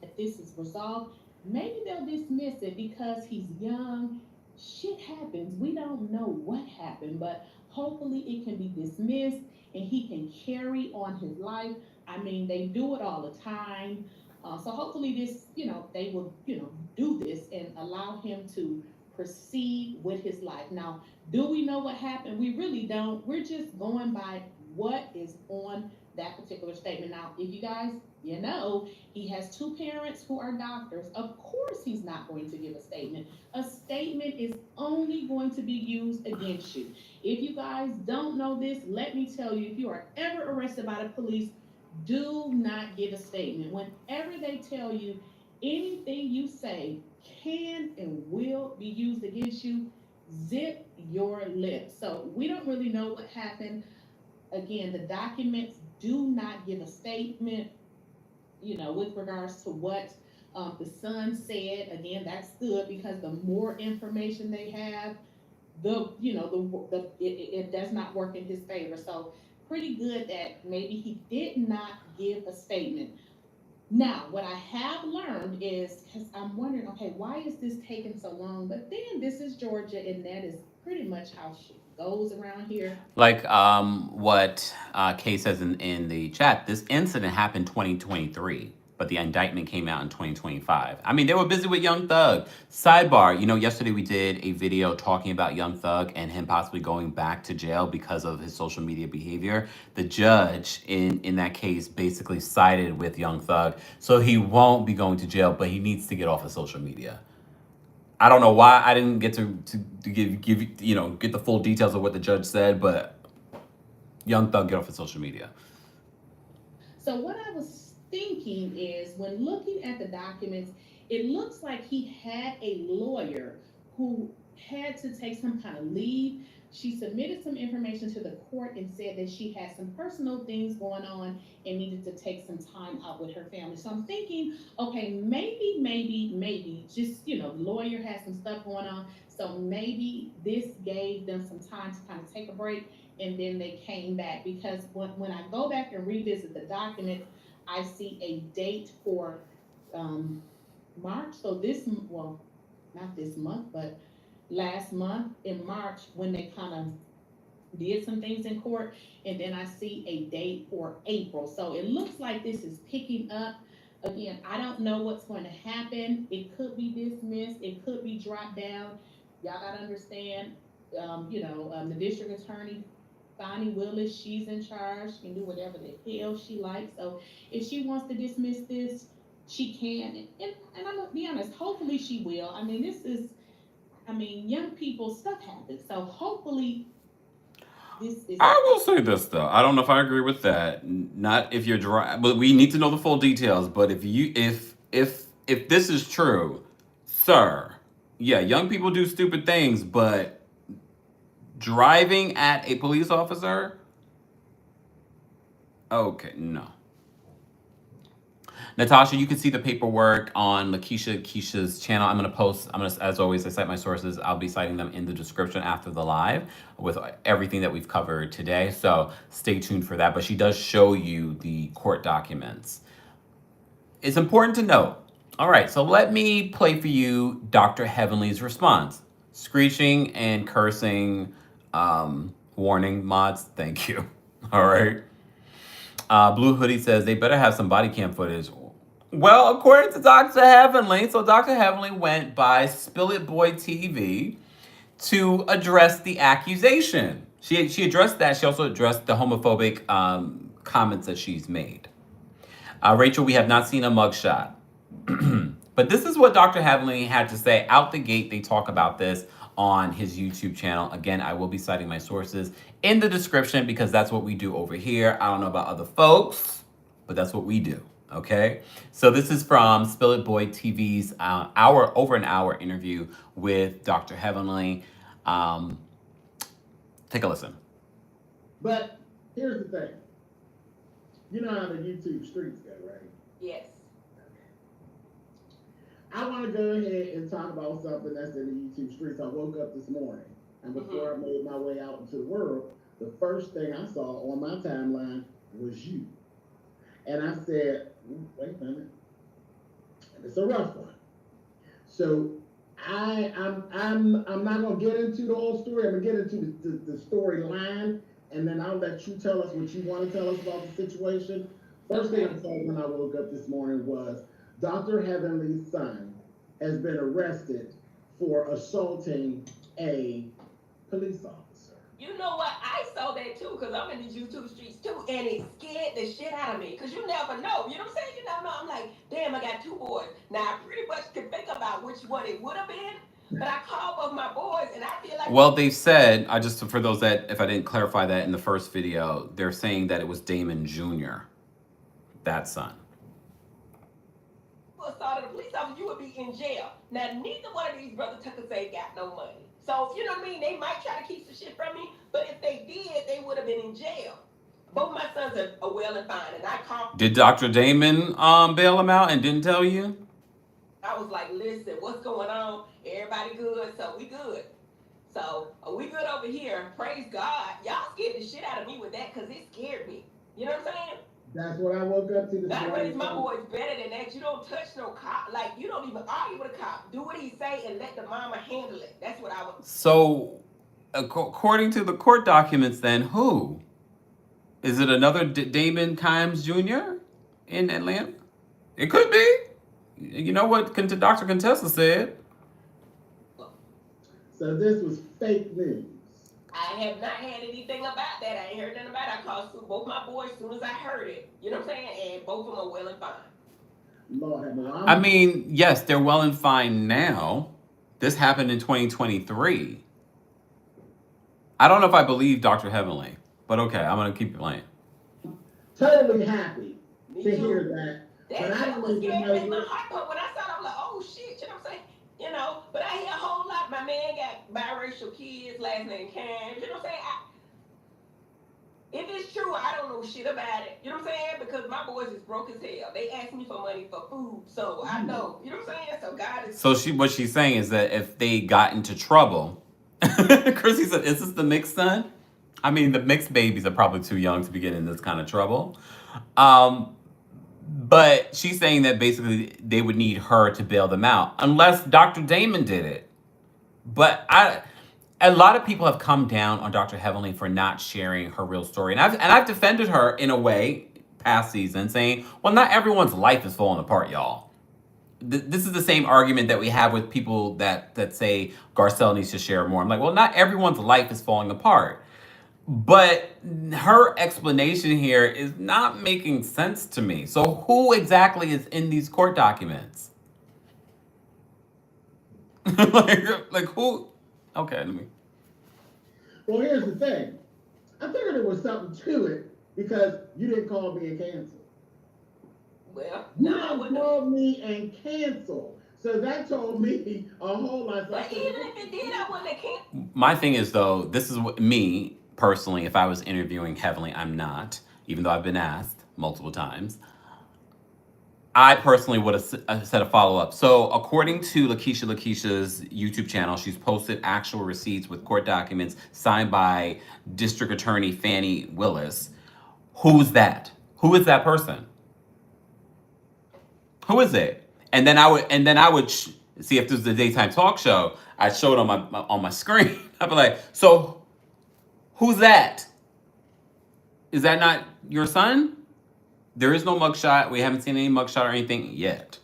I: that this is resolved. Maybe they'll dismiss it because he's young. Shit happens. We don't know what happened, but hopefully it can be dismissed and he can carry on his life. I mean, they do it all the time. So hopefully this, you know, they will, you know, do this and allow him to proceed with his life. Now, do we know what happened? We really don't. We're just going by what is on that particular statement. Now, if you guys, you know, he has 2 parents who are doctors. Of course, he's not going to give a statement. A statement is only going to be used against you. If you guys don't know this, let me tell you, if you are ever arrested by the police, do not give a statement. Whenever they tell you anything you say can and will be used against you, zip your lips. So we don't really know what happened. Again, the documents do not give a statement, you know, with regards to what the son said. Again, that's good because the more information they have, it does not work in his favor. So pretty good that maybe he did not give a statement. Now, what I have learned is, because I'm wondering, okay, why is this taking so long? But then this is Georgia, and that is pretty much how shit goes around here.
A: Like what Kay says in the chat, this incident happened 2023, but the indictment came out in 2025. I mean, they were busy with Young Thug. Sidebar, you know, yesterday we did a video talking about Young Thug and him possibly going back to jail because of his social media behavior. The judge in that case basically sided with Young Thug, so he won't be going to jail, but he needs to get off of social media. I don't know why I didn't get to give you know, get the full details of what the judge said, but Young Thug, get off of social media.
I: So what I was thinking is, when looking at the documents, it looks like he had a lawyer who had to take some kind of leave. She submitted some information to the court and said that she had some personal things going on and needed to take some time out with her family. So I'm thinking, okay, maybe, just, you know, the lawyer has some stuff going on. So maybe this gave them some time to kind of take a break, and then they came back. Because when I go back and revisit the documents, I see a date for March. So this, well, not this month, but last month in March when they kind of did some things in court, and then I see a date for April. So it looks like this is picking up. Again, I don't know what's going to happen. It could be dismissed, it could be dropped down. Y'all gotta understand, the district attorney, Bonnie Willis, she's in charge. She can do whatever the hell she likes. So if she wants to dismiss this, she can. And I'm gonna be honest, hopefully she will. I mean, young people, stuff happens. So hopefully this is.
A: I will say this though. I don't know if I agree with that. Not if you're but we need to know the full details. But if this is true, sir, yeah, young people do stupid things, but driving at a police officer, okay, no. Natasha, you can see the paperwork on Keisha's channel. As always, I cite my sources. I'll be citing them in the description after the live with everything that we've covered today. So stay tuned for that. But she does show you the court documents. It's important to note. All right, so let me play for you Dr. Heavenly's response. Screeching and cursing, warning mods, thank you. All right. Blue Hoodie says they better have some body cam footage. Well, according to Dr. Heavenly, so Dr. Heavenly went by Spill It Boy TV to address the accusation. She addressed that. She also addressed the homophobic comments that she's made. Rachel, we have not seen a mugshot. But this is what Dr. Heavenly had to say out the gate. They talk about this on his YouTube channel. Again, I will be citing my sources in the description because that's what we do over here. I don't know about other folks, but that's what we do. Okay, so this is from Spill It Boy TV's over an hour interview with Dr. Heavenly. Take a listen.
J: But here's the thing. You know how the YouTube streets go, right?
D: Yes.
J: I want to go ahead and talk about something that's in the YouTube streets. I woke up this morning, and before I made my way out into the world, the first thing I saw on my timeline was you. And I said, wait a minute. And it's a rough one. So I'm not gonna get into the whole story. I'm gonna get into the storyline, and then I'll let you tell us what you want to tell us about the situation. First thing I saw when I woke up this morning was Dr. Heavenly's son has been arrested for assaulting a police officer.
K: You know what? I saw that too, because I'm in these YouTube streets too, and it scared the shit out of me, because you never know. You know what I'm saying? You never know. I'm like, damn, I got two boys. Now, I pretty much can think about which one it would have been, but I called both my boys, and I feel like...
A: Well, they've said, for those that, if I didn't clarify that in the first video, they're saying that it was Damon Jr., that son.
K: Assaulted a police officer, you would be in jail. Now, neither one of these brothers Tuckers ain't got no money. So, you know what I mean? They might try to keep some shit from me, but if they did, they would have been in jail. Both my sons are well and fine, and I called...
A: Did Dr. Damon bail him out and didn't tell you?
K: I was like, listen, what's going on? Everybody good? So we good. So we good over here. Praise God. Y'all scared the shit out of me with that because it scared me. You know what I'm saying?
J: That's what I woke up to.
K: Not raise my boys better than that. You don't touch no cop. Like, you don't even argue with a cop. Do what he say and let the mama handle it. That's what I would...
A: So, according to the court documents then, who? Is it another Damon Kimes Jr. in Atlanta? It could be. You know what Dr. Contessa said.
J: So this was fake news.
K: I have not had anything about that. I ain't heard nothing about it. I called both my boys as soon as I heard it. You know what I'm saying? And both of them are well and fine.
J: Lord,
A: I mean, yes, they're well and fine now. This happened in 2023. I don't know if I believe Dr. Heavenly, but okay, I'm going to keep playing.
J: Totally happy to hear that.
K: That shit was scary in my heart, but when I saw it, I'm like, oh shit, you know what I'm saying? You know, but I hear a whole lot. My man got biracial kids, last name Cam. You know what I'm saying? If it's true, I don't know shit about it. You know what I'm saying? Because my boys is broke as hell. They ask me for money for food, so I know. You know what I'm saying? So God is...
A: So what she's saying is that if they got into trouble, Chrissy said, is this the mixed son? I mean, the mixed babies are probably too young to be getting in this kind of trouble. But she's saying that basically they would need her to bail them out, unless Dr. Damon did it. But a lot of people have come down on Dr. Heavenly for not sharing her real story. And I've defended her in a way past season, saying, well, not everyone's life is falling apart, y'all. This is the same argument that we have with people that say Garcelle needs to share more. I'm like, well, not everyone's life is falling apart. But her explanation here is not making sense to me. So who exactly is in these court documents? like who? Okay, let me.
J: Well, here's the thing. I figured there was something to it because you didn't call me and cancel.
K: Well,
J: You
K: no, I
J: didn't
K: wouldn't.
J: call me and cancel. So that told me a whole lot.
K: But even if it did, I wouldn't have canceled.
A: My thing is, though, this is what me personally, if I was interviewing Heavenly, I'm not, even though I've been asked multiple times. I personally would have said a follow-up. So according to Lakeisha's YouTube channel, she's posted actual receipts with court documents signed by District Attorney Fannie Willis. Who's that? Who is that person? Who is it? And then I would see if this is a daytime talk show. I'd show it on my screen. I'd be like, so who's that? Is that not your son? There is no mugshot. We haven't seen any mugshot or anything yet.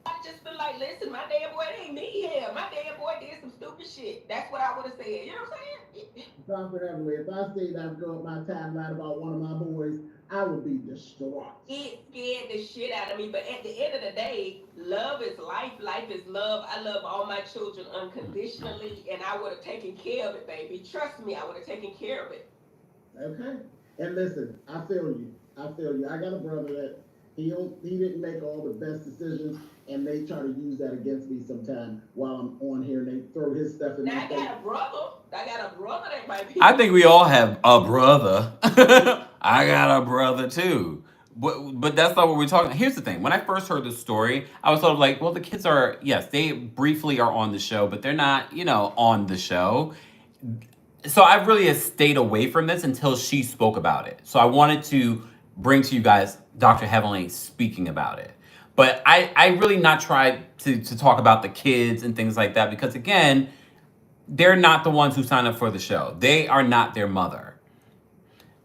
K: I just feel like, listen, my damn boy ain't me here. My damn boy did some stupid shit. That's what I would have said. You know what I'm saying?
J: Dr. Heavenly, if I say that I've got my timeline about one of my boys, I would be distraught.
K: It scared the shit out of me. But at the end of the day, love is life. Life is love. I love all my children unconditionally, and I would have taken care of it, baby. Trust me, I would have taken care of it.
J: Okay. And listen, I feel you. I feel you. I got a brother that he didn't make all the best decisions, and they try to use that against me sometime while I'm on here, and they throw his stuff in
K: Now
J: my
K: I
J: face.
K: got a brother. That might be.
A: I think we all have a brother. I got a brother too. But that's not what we're talking about. Here's the thing. When I first heard this story, I was sort of like, well, the kids are, yes, they briefly are on the show, but they're not, on the show. So I really have stayed away from this until she spoke about it. So I wanted to bring to you guys Dr. Heavenly speaking about it. But I really not tried to talk about the kids and things like that because, again, they're not the ones who signed up for the show. They are not their mother.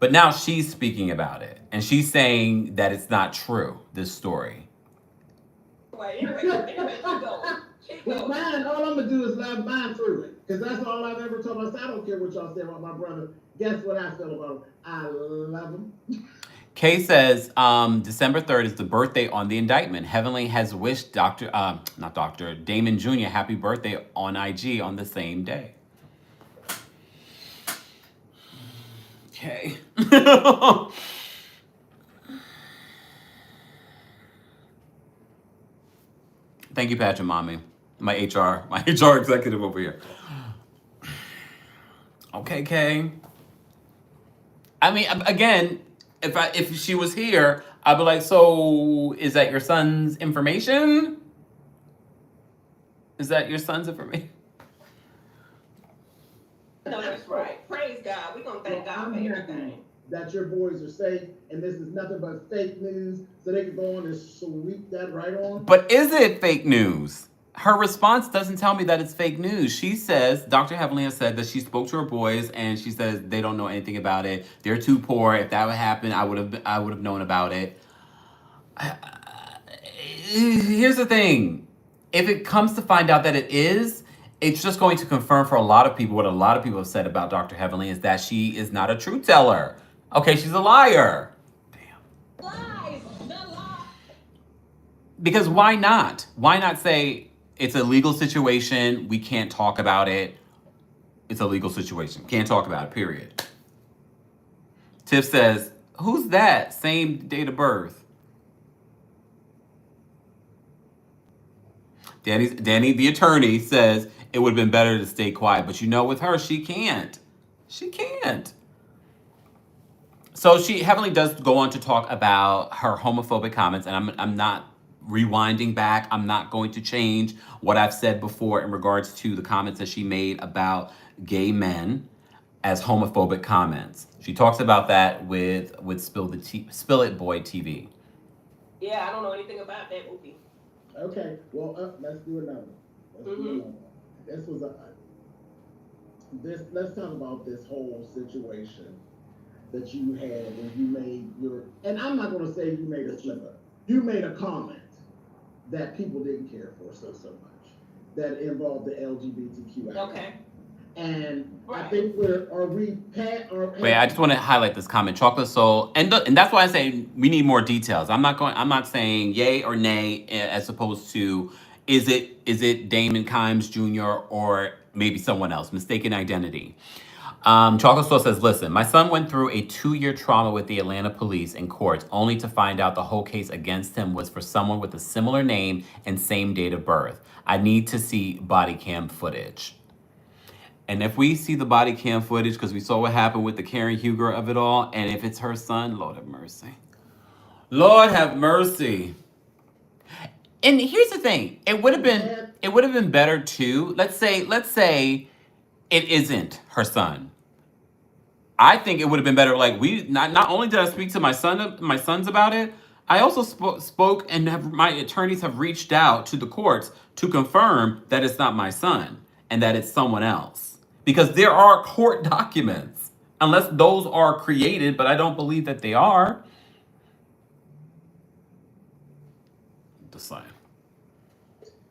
A: But now she's speaking about it. And she's saying that it's not true, this story.
K: Anyway, keep
J: Well,
K: going.
J: mine, all I'm going to do is love mine through it. Because that's all I've ever told myself. I don't care what y'all say about my brother. Guess what I feel about him? I love him.
A: Kay says, December 3rd is the birthday on the indictment. Heavenly has wished Damon Jr. happy birthday on IG on the same day. Okay. Thank you, Patrick Mommy. My HR executive over here. Okay, Kay. I mean, again, if she was here, I'd be like, so is that your son's information? Is that your son's information?
K: No, that's right. Praise God. We're going to thank God for everything.
J: That your boys are safe, and this is nothing but fake news, so they can go on and sweep that right on.
A: But is it fake news? Her response doesn't tell me that it's fake news. She says, Dr. Heavenly has said that she spoke to her boys and she says they don't know anything about it. They're too poor. If that would happen, I would have known about it. Here's the thing. If it comes to find out that it is, it's just going to confirm for a lot of people what a lot of people have said about Dr. Heavenly is that she is not a truth teller. Okay, she's a liar. Damn.
K: Lies. The lie.
A: Because why not? Why not say it's a legal situation, we can't talk about it. It's a legal situation. Can't talk about it, period. Tiff says, who's that? Same date of birth. Danny, the attorney, says it would have been better to stay quiet. But with her, she can't. She can't. So Heavenly does go on to talk about her homophobic comments, and I'm not rewinding back. I'm not going to change what I've said before in regards to the comments that she made about gay men as homophobic comments. She talks about that with Spill It Boy TV.
K: Yeah, I don't know anything about that movie.
J: Okay, well, let's do another one. Let's do another one. This was let's talk about this whole situation that you had when you made and I'm not gonna say you made a slip up. You made a comment that people didn't care for so much that involved the LGBTQ.
K: Okay.
J: And
K: Right.
J: I think
A: Wait, I just want to highlight this comment, Chocolate Soul, and that's why I say we need more details. I'm not saying yay or nay as opposed to is it Damon Kimes Jr. or maybe someone else, mistaken identity. Chocolate Soul says, listen, my son went through a 2-year trauma with the Atlanta police and courts only to find out the whole case against him was for someone with a similar name and same date of birth. I need to see body cam footage. And if we see the body cam footage, because we saw what happened with the Karen Huger of it all, and if it's her son, Lord have mercy. Lord have mercy. And here's the thing, it would have been better too. Let's say it isn't her son. I think it would have been better. Like not only did I speak to my sons about it, I also spoke and my attorneys have reached out to the courts to confirm that it's not my son and that it's someone else. Because there are court documents, unless those are created, but I don't believe that they are. Just saying.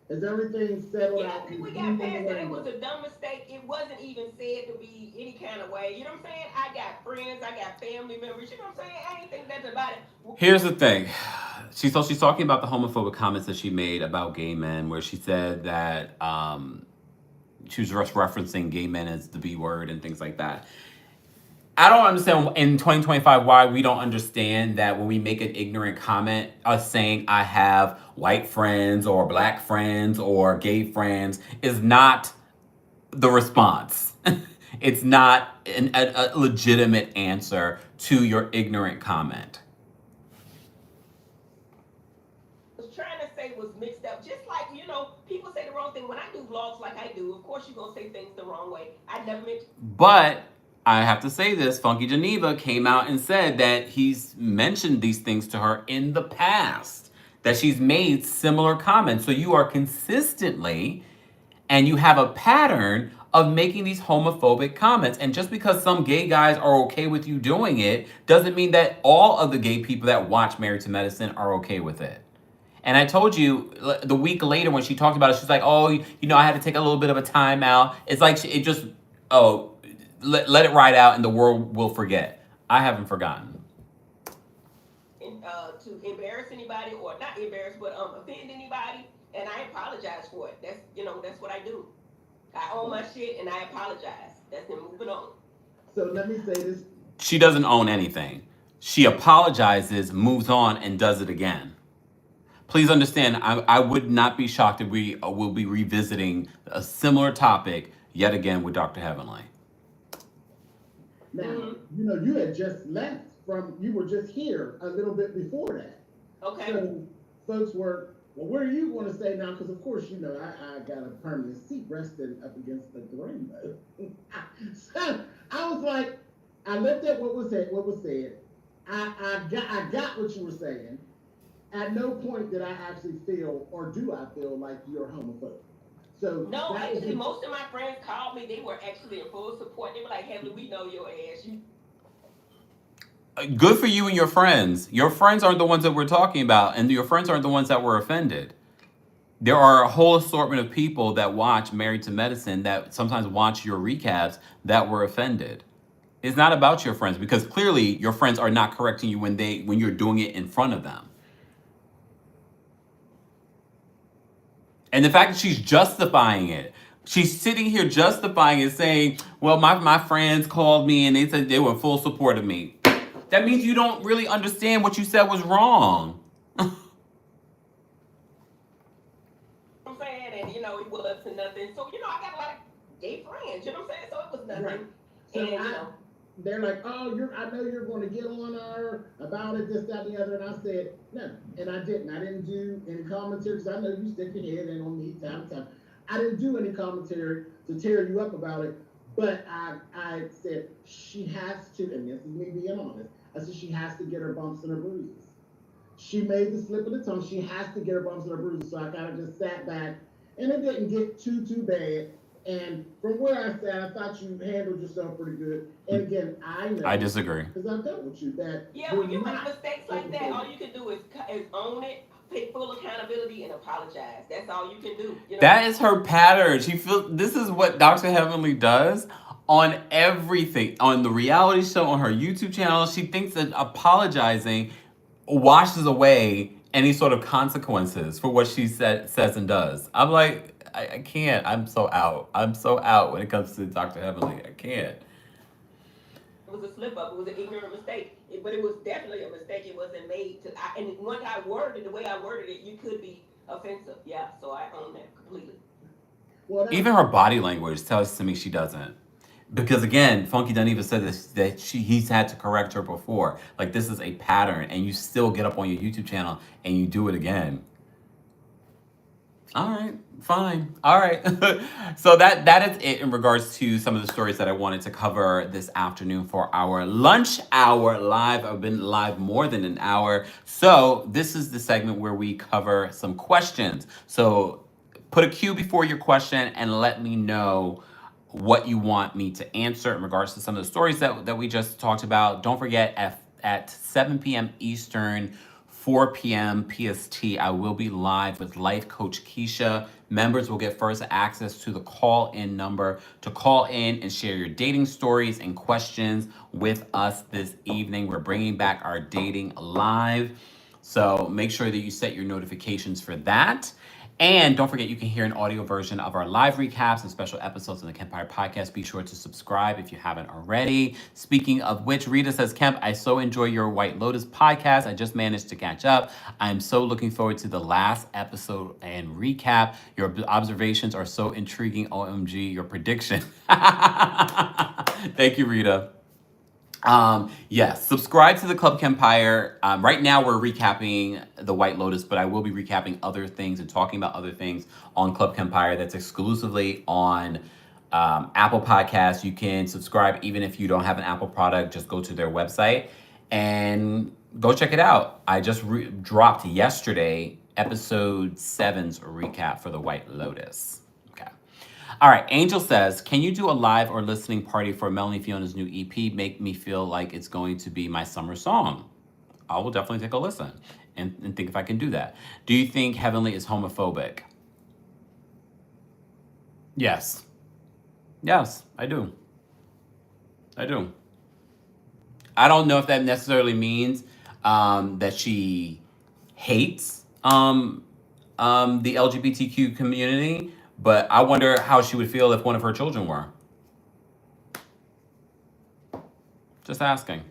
J: Is everything settled
K: Yeah,
J: out?
K: I think we got past that. It was a dumb mistake. It wasn't even said to be any kind of way. You know what I'm saying? I got friends, I got family members. You know what I'm saying? I ain't think that's about it.
A: Here's the thing. She's talking about the homophobic comments that she made about gay men, where she said that she was just referencing gay men as the B word and things like that. I don't understand in 2025 why we don't understand that when we make an ignorant comment, us saying I have white friends or black friends or gay friends is not the response. It's not a legitimate answer to your ignorant comment.
K: Was trying to say was mixed up. Just like, people say the wrong thing. When I do vlogs like I do, of course you're going to say things the wrong way. I never meant.
A: But I have to say this, Funky Geneva came out and said that he's mentioned these things to her in the past, that she's made similar comments. So you are consistently, and you have a pattern of making these homophobic comments. And just because some gay guys are okay with you doing it, doesn't mean that all of the gay people that watch Married to Medicine are okay with it. And I told you the week later when she talked about it, she's like, oh, I had to take a little bit of a time out. It's like let it ride out and the world will forget. I haven't forgotten.
K: To embarrass anybody or not embarrass, but offend anybody, and I apologize for it. That's what I do. I own my shit and I apologize. That's it. Moving on.
J: So let me say this.
A: She doesn't own anything. She apologizes, moves on, and does it again. Please understand, I would not be shocked if we will be revisiting a similar topic yet again with Dr. Heavenly.
J: Now, you had just left you were just here a little bit before that.
K: Okay.
J: So folks were, well, what are you going to say now? Because of course, I got a permanent seat resting up against the rainbow. So I was like, I looked at what was said. I got what you were saying. At no point did I actually feel, or do I feel like you're homophobic. So
K: no, actually, most of my friends called me. They were actually in full support. They were like, "Heavenly, we know your ass."
A: Good for you and your friends. Your friends aren't the ones that we're talking about, and your friends aren't the ones that were offended. There are a whole assortment of people that watch Married to Medicine that sometimes watch your recaps that were offended. It's not about your friends, because clearly your friends are not correcting you when you're doing it in front of them. And the fact that she's justifying it, she's sitting here justifying it, saying, well, my friends called me and they said they were in full support of me. That means you don't really understand what you said was wrong.
K: I'm saying, and it was to nothing. So, I got a lot of gay friends, you know what I'm saying? So it was nothing.
J: Right. So
K: And,
J: they're like, oh, I know you're going to get on her about it, this, that, and the other. And I said, no. And I didn't. I didn't do any commentary because I know you stick your head in on me time to time. I didn't do any commentary to tear you up about it. But I said she has to, and this is me being honest, I said she has to get her bumps and her bruises. she made the slip of the tongue. She has to get her bumps and her bruises. So I kind of just sat back, and it didn't get too bad. And from where I sat, I thought you handled yourself pretty good. And again, I know.
A: I disagree.
J: Because I've dealt with you that.
K: Yeah, when you make mistakes like that, all you can do is own it, take full accountability, and apologize. That's all you can do. You know?
A: That is her pattern. This is what Dr. Heavenly does on everything. On the reality show, on her YouTube channel, she thinks that apologizing washes away any sort of consequences for what she says and does. I'm like, I can't. I'm so out. I'm so out when it comes to Dr. Heavenly. I can't.
K: It was a slip up. It was an ignorant mistake. But it was definitely a mistake. It wasn't made to. And when I worded the way I worded it, you could be offensive. Yeah, so I own that completely.
J: Well,
A: Even her body language tells to me she doesn't. Because again, Funky Done even said this, that he's had to correct her before. Like, this is a pattern, and you still get up on your YouTube channel and you do it again. All right, fine. All right. So that is it in regards to some of the stories that I wanted to cover this afternoon for our lunch hour live. I've been live more than an hour. So this is the segment where we cover some questions. So put a Q before your question and let me know what you want me to answer in regards to some of the stories that we just talked about. Don't forget, at 7 p.m. Eastern, 4 p.m. PST, I will be live with Life Coach Keisha. Members will get first access to the call-in number to call in and share your dating stories and questions with us this evening. We're bringing back our dating live. So make sure that you set your notifications for that. And don't forget, you can hear an audio version of our live recaps and special episodes on the Kempire podcast. Be sure to subscribe if you haven't already. Speaking of which, Rita says, Kemp, I so enjoy your White Lotus podcast. I just managed to catch up. I'm so looking forward to the last episode and recap. Your observations are so intriguing. OMG, your prediction. Thank you, Rita. Yes, subscribe to the Club Kempire. Right now we're recapping the White Lotus, but I will be recapping other things and talking about other things on Club Kempire that's exclusively on Apple Podcasts. You can subscribe even if you don't have an Apple product. Just go to their website and go check it out. I just dropped yesterday episode 7's recap for the White Lotus. All right, Angel says, can you do a live or listening party for Melanie Fiona's new EP? Make me feel like it's going to be my summer song. I will definitely take a listen and think if I can do that. Do you think Heavenly is homophobic? Yes. Yes, I do. I do. I don't know if that necessarily means that she hates the LGBTQ community, but I wonder how she would feel if one of her children were. Just asking.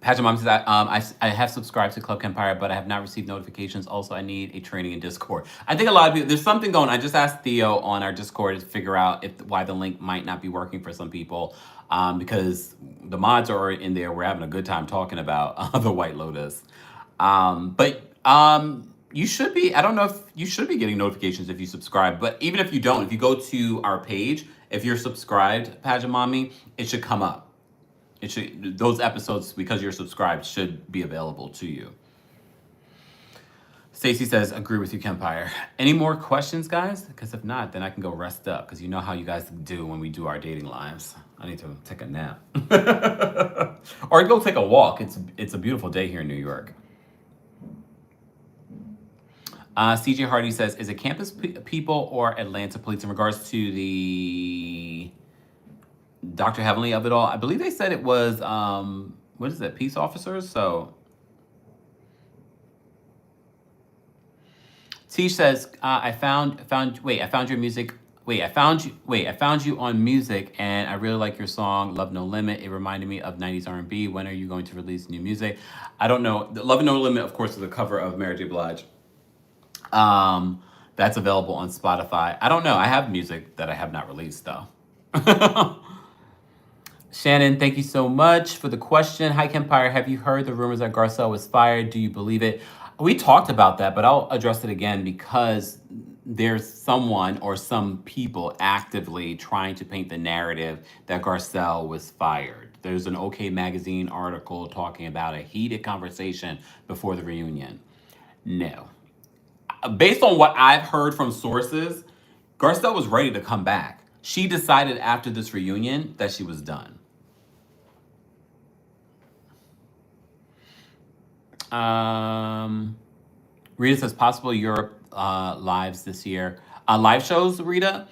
A: Patrick Mom says, I have subscribed to Club Kempire, but I have not received notifications. Also, I need a training in Discord. I think a lot of people, there's something going on. I just asked Theo on our Discord to figure out why the link might not be working for some people, because the mods are in there. We're having a good time talking about the White Lotus. You should be, I don't know if you should be getting notifications if you subscribe, but even if you don't, if you go to our page, if you're subscribed, Pajamami, it should come up. It should, those episodes, because you're subscribed, should be available to you. Stacy says, agree with you, Kempire. Any more questions, guys? Because if not, then I can go rest up, because you know how you guys do when we do our dating lives. I need to take a nap. Or go take a walk. It's a beautiful day here in New York. CJ Hardy says, is it campus people or Atlanta police in regards to the Dr. Heavenly of it all? I believe they said it was, what is it, peace officers? So, Tish says, I found your music. I found you on music, and I really like your song, Love No Limit. It reminded me of 90s R&B. When are you going to release new music? I don't know. Love No Limit, of course, is a cover of Mary J. Blige. That's available on Spotify. I don't know. I have music that I have not released, though. Shannon, thank you so much for the question. Hi, Kempire. Have you heard the rumors that Garcelle was fired? Do you believe it? We talked about that, but I'll address it again because there's someone or some people actively trying to paint the narrative that Garcelle was fired. There's an OK Magazine article talking about a heated conversation before the reunion. No. Based on what I've heard from sources, Garcelle was ready to come back. She decided after this reunion that she was done. Rita says possible Europe lives this year. Live shows, Rita?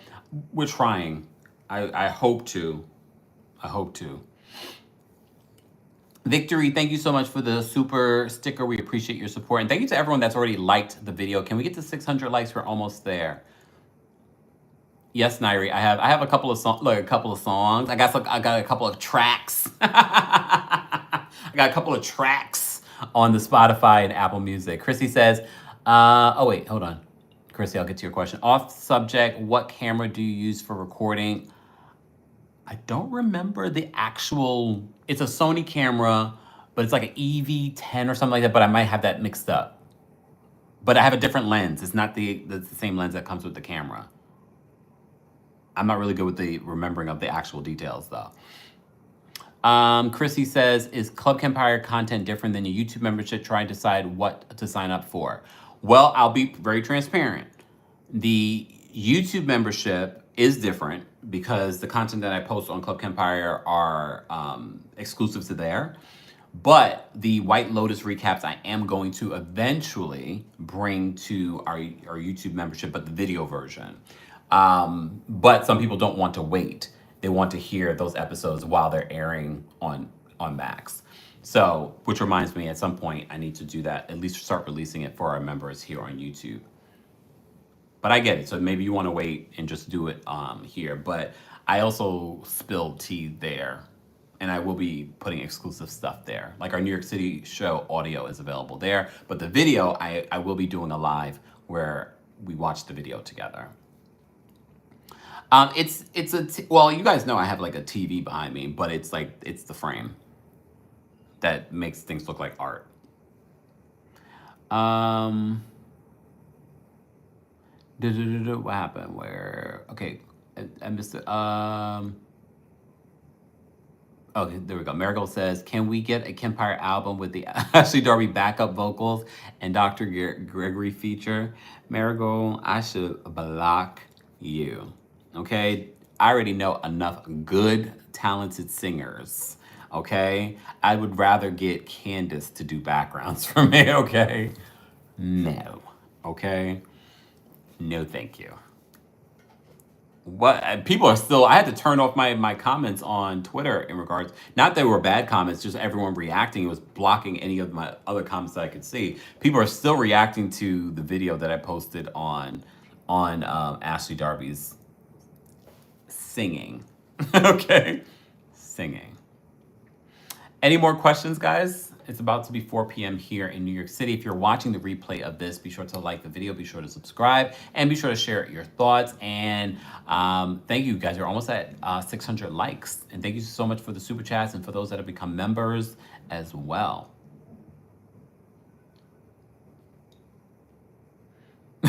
A: We're trying. I hope to. I hope to. Victory, thank you so much for the super sticker. We appreciate your support. And thank you to everyone that's already liked the video. Can we get to 600 likes? We're almost there. Yes, Nairi, I have a couple of songs. I got a couple of tracks. I got a couple of tracks on the Spotify and Apple Music. Chrissy says, oh wait, hold on. Chrissy, I'll get to your question. Off subject, what camera do you use for recording? I don't remember the actual, it's a Sony camera, but it's like an EV10 or something like that, but I might have that mixed up. But I have a different lens. It's not the same lens that comes with the camera. I'm not really good with the remembering of the actual details though. Chrissy says, is Club Kempire content different than your YouTube membership? Try and decide what to sign up for. Well, I'll be very transparent. The YouTube membership is different because the content that I post on Club Kempire are exclusive to there. But the White Lotus recaps I am going to eventually bring to our YouTube membership, but the video version. But some people don't want to wait. They want to hear those episodes while they're airing on Max. So, which reminds me, at some point, I need to do that, at least start releasing it for our members here on YouTube. But I get it. So maybe you want to wait and just do it here. But I also spilled tea there. And I will be putting exclusive stuff there. Like our New York City show audio is available there. But the video, I will be doing a live where we watch the video together. Well, you guys know I have like a TV behind me, but it's the frame that makes things look like art. What happened? Where? Okay, I missed it. Okay, there we go. Marigold says, can we get a Kempire album with the Ashley Darby backup vocals and Dr. Gregory feature? Marigold, I should block you. Okay? I already know enough good, talented singers. Okay? I would rather get Candace to do backgrounds for me, okay? No. Okay? No, thank you. What people are still, I had to turn off my comments on Twitter in regards, not that they were bad comments, just everyone reacting. It was blocking any of my other comments that I could see. People are still reacting to the video that I posted on Ashley Darby's singing. Okay, singing. Any more questions, guys? It's about to be 4 p.m. here in New York City. If you're watching the replay of this, be sure to like the video, be sure to subscribe, and be sure to share your thoughts. And thank you, guys. You're almost at 600 likes. And thank you so much for the super chats and for those that have become members as well.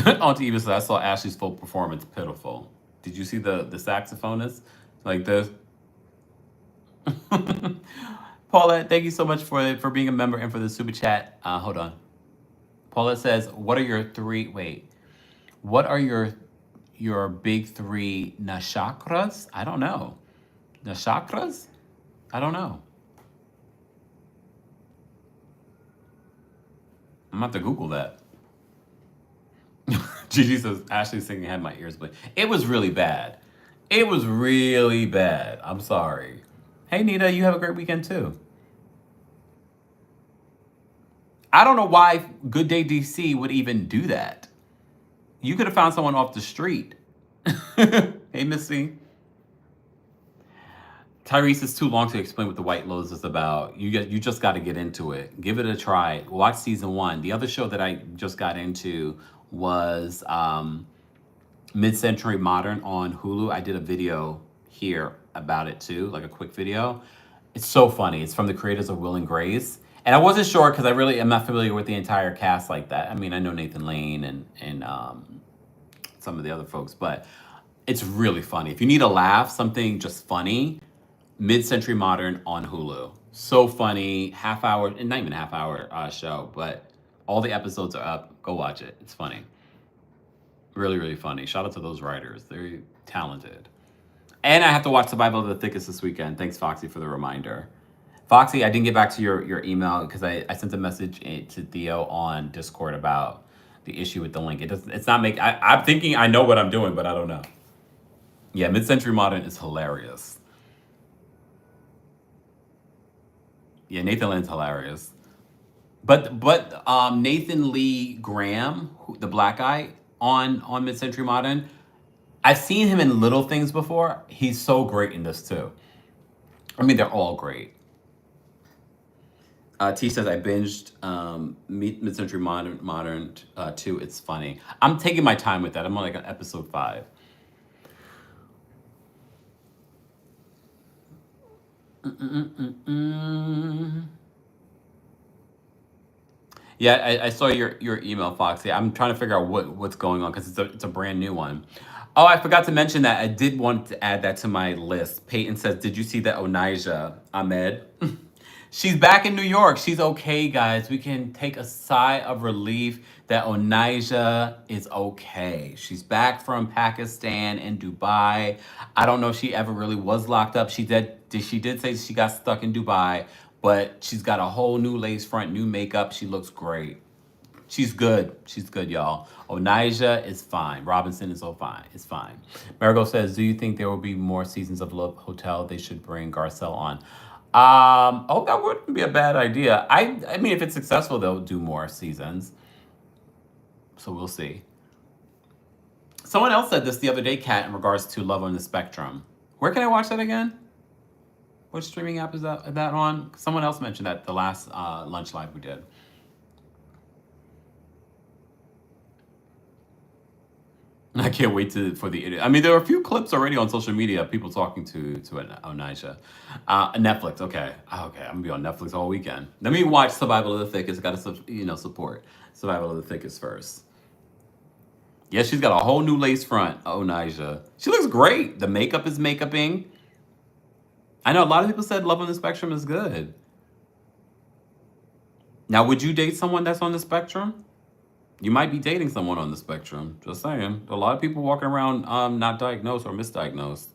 A: Auntie Eva says, I saw Ashley's full performance. Pitiful. Did you see the saxophonist? Like this? Paulette, thank you so much for being a member and for the super chat. Hold on. Paulette says, what are your big three nashakras? I don't know. Nashakras? I don't know. I'm gonna have to Google that. Gigi says, Ashley singing had my ears bleeding. It was really bad. It was really bad. I'm sorry. Hey, Nita, you have a great weekend too. I don't know why Good Day DC would even do that. You could have found someone off the street. Hey, Missy. Tyrese, is too long to explain what the White Lotus is about. You just got to get into it. Give it a try. Watch season 1. The other show that I just got into was Mid-Century Modern on Hulu. I did a video here about it too, like a quick video. It's so funny. It's from the creators of Will and Grace. And I wasn't sure because I really am not familiar with the entire cast like that. I mean, I know Nathan Lane and some of the other folks, but it's really funny. If you need a laugh, something just funny, Mid-Century Modern on Hulu. So funny, half hour, and not even a half hour show, but all the episodes are up. Go watch it. It's funny. Really, really funny. Shout out to those writers. They're talented. And I have to watch Survival of the Thickest this weekend. Thanks, Foxy, for the reminder. Foxy, I didn't get back to your email because I sent a message to Theo on Discord about the issue with the link. It's not make. I'm thinking I know what I'm doing, but I don't know. Yeah, Mid-Century Modern is hilarious. Yeah, Nathan Lane's hilarious. But Nathan Lee Graham, the black guy on Mid-Century Modern, I've seen him in little things before. He's so great in this too. I mean, they're all great. T says I binged Mid-Century Modern 2. It's funny. I'm taking my time with that. I'm on like episode 5. Yeah, I saw your email, Foxy. I'm trying to figure out what's going on because it's a brand new one. Oh, I forgot to mention that. I did want to add that to my list. Peyton says, did you see that Onijah Ahmed? She's back in New York. She's okay, guys. We can take a sigh of relief that Onijah is okay. She's back from Pakistan and Dubai. I don't know if she ever really was locked up. She did say she got stuck in Dubai, but she's got a whole new lace front, new makeup. She looks great. She's good. She's good, y'all. Onijah is fine. Robinson is all fine. It's fine. Marigold says, do you think there will be more seasons of Love Hotel? They should bring Garcelle on. Oh, that wouldn't be a bad idea. I mean, if it's successful, they'll do more seasons. So we'll see. Someone else said this the other day, Kat, in regards to Love on the Spectrum. Where can I watch that again? Which streaming app is that on? Someone else mentioned that the last lunch live we did. I can't wait for the. I mean, there are a few clips already on social media. People talking to Onijah. Netflix. Okay. I'm gonna be on Netflix all weekend. Let me watch Survival of the Thickest. Got to support Survival of the Thickest first. Yeah, she's got a whole new lace front. Onijah. She looks great. The makeup is makeuping. I know a lot of people said Love on the Spectrum is good. Now, would you date someone that's on the spectrum? You might be dating someone on the spectrum. Just saying. A lot of people walking around not diagnosed or misdiagnosed.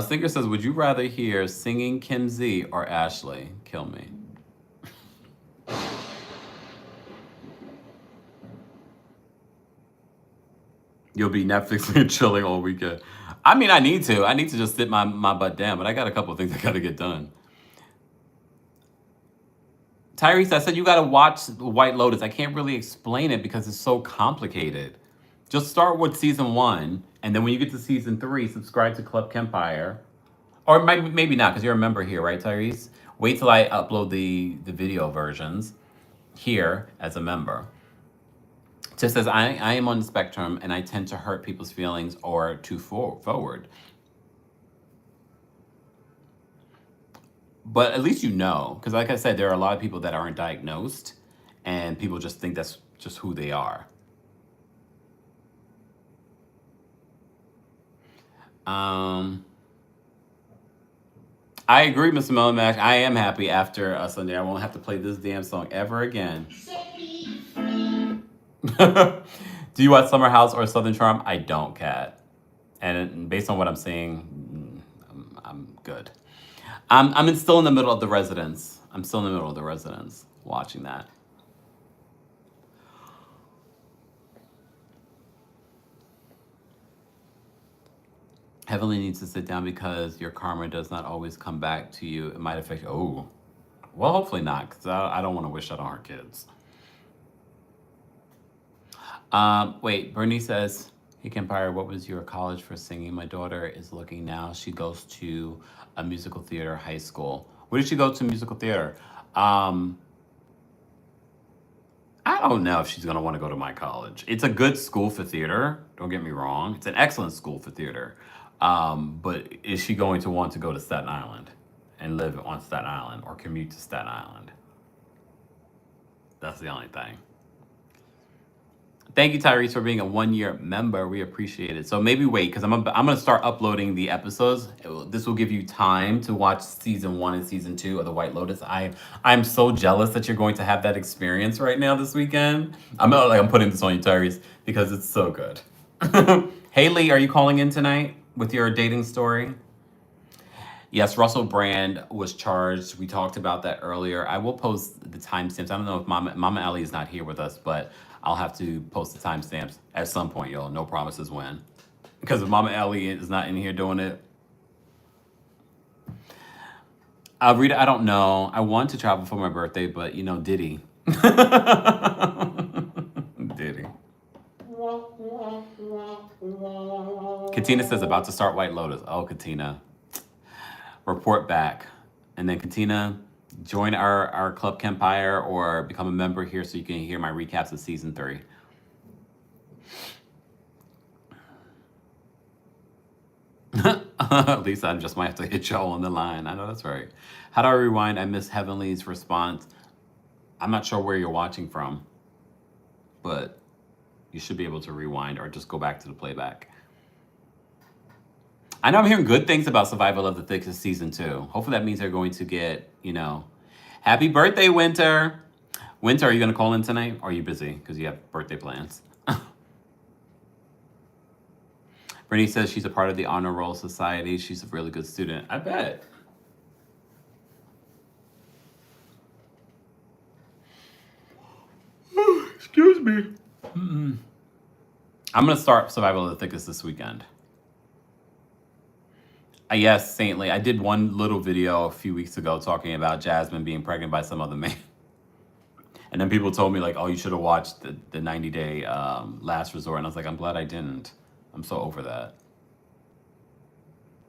A: Singer says, would you rather hear singing Kim Z or Ashley? Kill me. You'll be Netflixing and chilling all weekend. I mean, I need to. I need to just sit my butt down, but I got a couple of things I got to get done. Tyrese, I said you got to watch White Lotus. I can't really explain it because it's so complicated. Just start with season 1, and then when you get to season 3, subscribe to Club Kempire. Or maybe not, because you're a member here, right, Tyrese? Wait till I upload the video versions here as a member. Just says, I am on the spectrum, and I tend to hurt people's feelings or too forward. But at least you know, because like I said, there are a lot of people that aren't diagnosed, and people just think that's just who they are. I agree, Mr. Melamac. I am happy after Sunday. I won't have to play this damn song ever again. Do you watch Summer House or Southern Charm? I don't, Kat. And based on what I'm seeing, I'm good. I'm still in the middle of The Residence. I'm still in the middle of The Residence watching that. Heavenly needs to sit down because your karma does not always come back to you. It might affect you. Oh, well, hopefully not, because I don't want to wish that on our kids. Wait, Bernie says, hey, Kempire, what was your college for singing? My daughter is looking now. She goes to a musical theater high school. Where did she go to musical theater? I don't know if she's going to want to go to my college. It's a good school for theater. Don't get me wrong. It's an excellent school for theater. But is she going to want to go to Staten Island and live on Staten Island or commute to Staten Island? That's the only thing. Thank you, Tyrese, for being a 1-year member. We appreciate it. So maybe wait, because I'm gonna start uploading the episodes. This will give you time to watch season 1 and season 2 of The White Lotus. I'm so jealous that you're going to have that experience right now this weekend. I'm putting this on you, Tyrese, because it's so good. Haley, are you calling in tonight with your dating story? Yes, Russell Brand was charged. We talked about that earlier. I will post the timestamps. I don't know if Mama Ellie is not here with us, but I'll have to post the timestamps at some point, y'all. No promises when. Because if Mama Ellie is not in here doing it. Rita, I don't know. I want to travel for my birthday, but Diddy. Diddy. Katina says about to start White Lotus. Oh, Katina. Report back. And then Katina, join our Club Kempire or become a member here so you can hear my recaps of season 3. Lisa, I just might have to hit y'all on the line. I know that's right. How do I rewind? I missed Heavenly's response. I'm not sure where you're watching from, but you should be able to rewind or just go back to the playback. I know I'm hearing good things about Survival of the Thickest season 2. Hopefully that means they're going to get, happy birthday, Winter. Winter, are you going to call in tonight? Or are you busy because you have birthday plans? Brittany says she's a part of the Honor Roll Society. She's a really good student. I bet. Excuse me. I'm going to start Survival of the Thickest this weekend. Yes, Saintly. I did one little video a few weeks ago talking about Jasmine being pregnant by some other man. And then people told me, oh, you should have watched the 90-day Last Resort. And I was like, I'm glad I didn't. I'm so over that.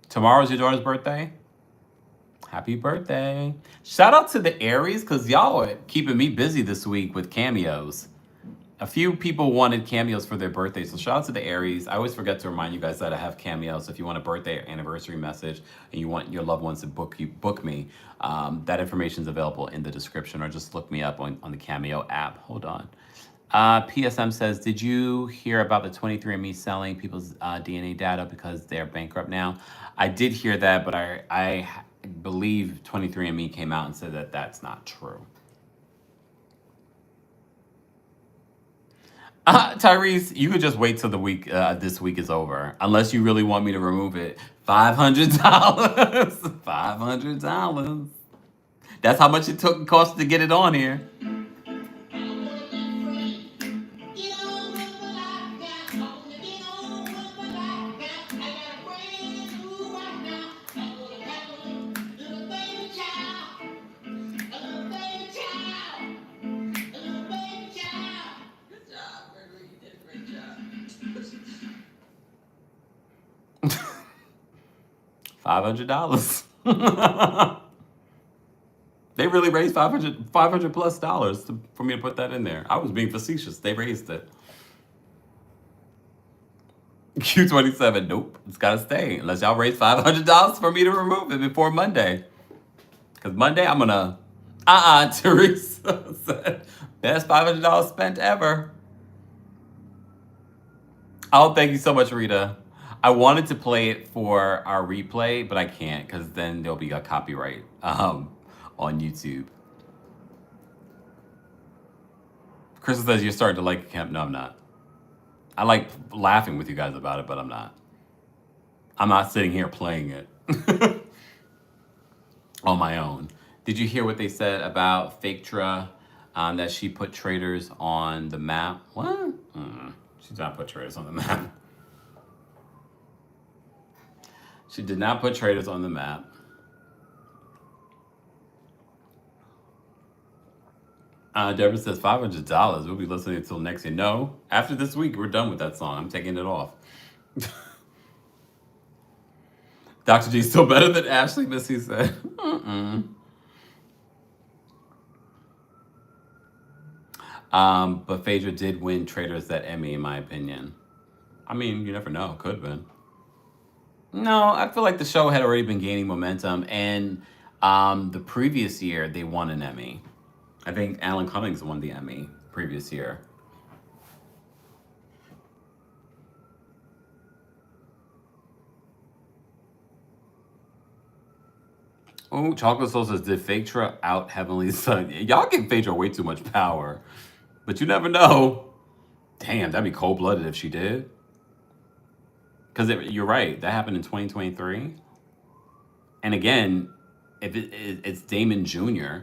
A: Tomorrow's your daughter's birthday? Happy birthday. Shout out to the Aries, because y'all are keeping me busy this week with cameos. A few people wanted cameos for their birthday, so shout out to the Aries. I always forget to remind you guys that I have cameos. If you want a birthday or anniversary message and you want your loved ones to book me, that information is available in the description, or just look me up on the Cameo app. Hold on. PSM says, did you hear about the 23andMe selling people's DNA data because they're bankrupt now? I did hear that, but I believe 23andMe came out and said that that's not true. Tyrese, you could just wait till the week. This week is over, unless you really want me to remove it. $500. $500. That's how much it cost to get it on here. $500. They really raised $500 plus for me to put that in there. I was being facetious. They raised it. Q27, nope, it's gotta stay unless y'all raise $500 for me to remove it before Monday. Because Monday I'm gonna, Teresa said, best $500 spent ever. Oh, thank you so much, Rita. I wanted to play it for our replay, but I can't because then there'll be a copyright on YouTube. Crystal says you're starting to like Kemp. No, I'm not. I like laughing with you guys about it, but I'm not. I'm not sitting here playing it on my own. Did you hear what they said about Faktra, that she put traders on the map? What? She did not put traders on the map. She did not put traders on the map. Deborah says $500. We'll be listening until next year. No, after this week, we're done with that song. I'm taking it off. Dr. G still better than Ashley, Missy said. But Phaedra did win Traders that Emmy, in my opinion. I mean, you never know. Could have been. No, I feel like the show had already been gaining momentum, and the previous year they won an Emmy. I think Alan Cummings won the Emmy previous year. Oh, Chocolate Soul says, did Phaedra out Heavenly Son? Y'all give Phaedra way too much power. But you never know. Damn, that'd be cold-blooded if she did. Because you're right, that happened in 2023. And again, if it's Damon Jr.,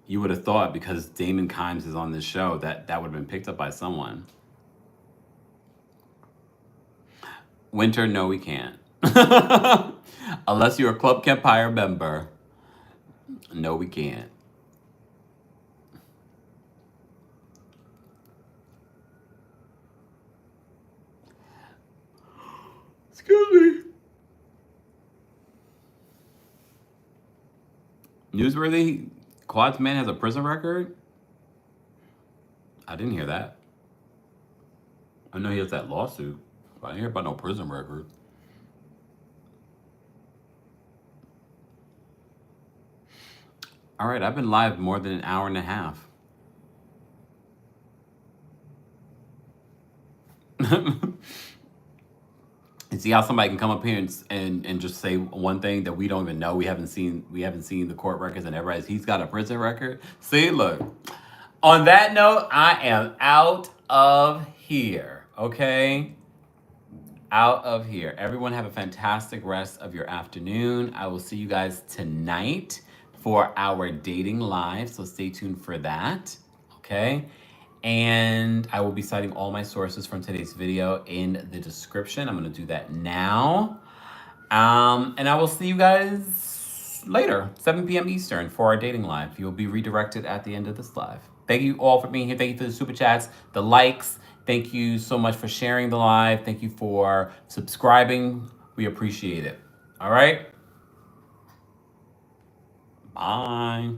A: you would have thought because Damon Kimes is on this show that that would have been picked up by someone. Winter, no, we can't. Unless you're a Club Kempire member. No, we can't. Excuse me. Newsworthy, Quad's man has a prison record? I didn't hear that. I know he has that lawsuit, but I didn't hear about no prison record. All right, I've been live more than an hour and a half. And see how somebody can come up here and just say one thing that we don't even know. We haven't seen the court records, and everybody's he's got a prison record. See, look. On that note, I am out of here. Okay? Out of here. Everyone have a fantastic rest of your afternoon. I will see you guys tonight for our dating live, so stay tuned for that. Okay? And I will be citing all my sources from today's video in the description. I'm going to do that now. And I will see you guys later, 7 p.m. Eastern, for our dating live. You'll be redirected at the end of this live. Thank you all for being here. Thank you for the super chats, the likes. Thank you so much for sharing the live. Thank you for subscribing. We appreciate it. All right? Bye.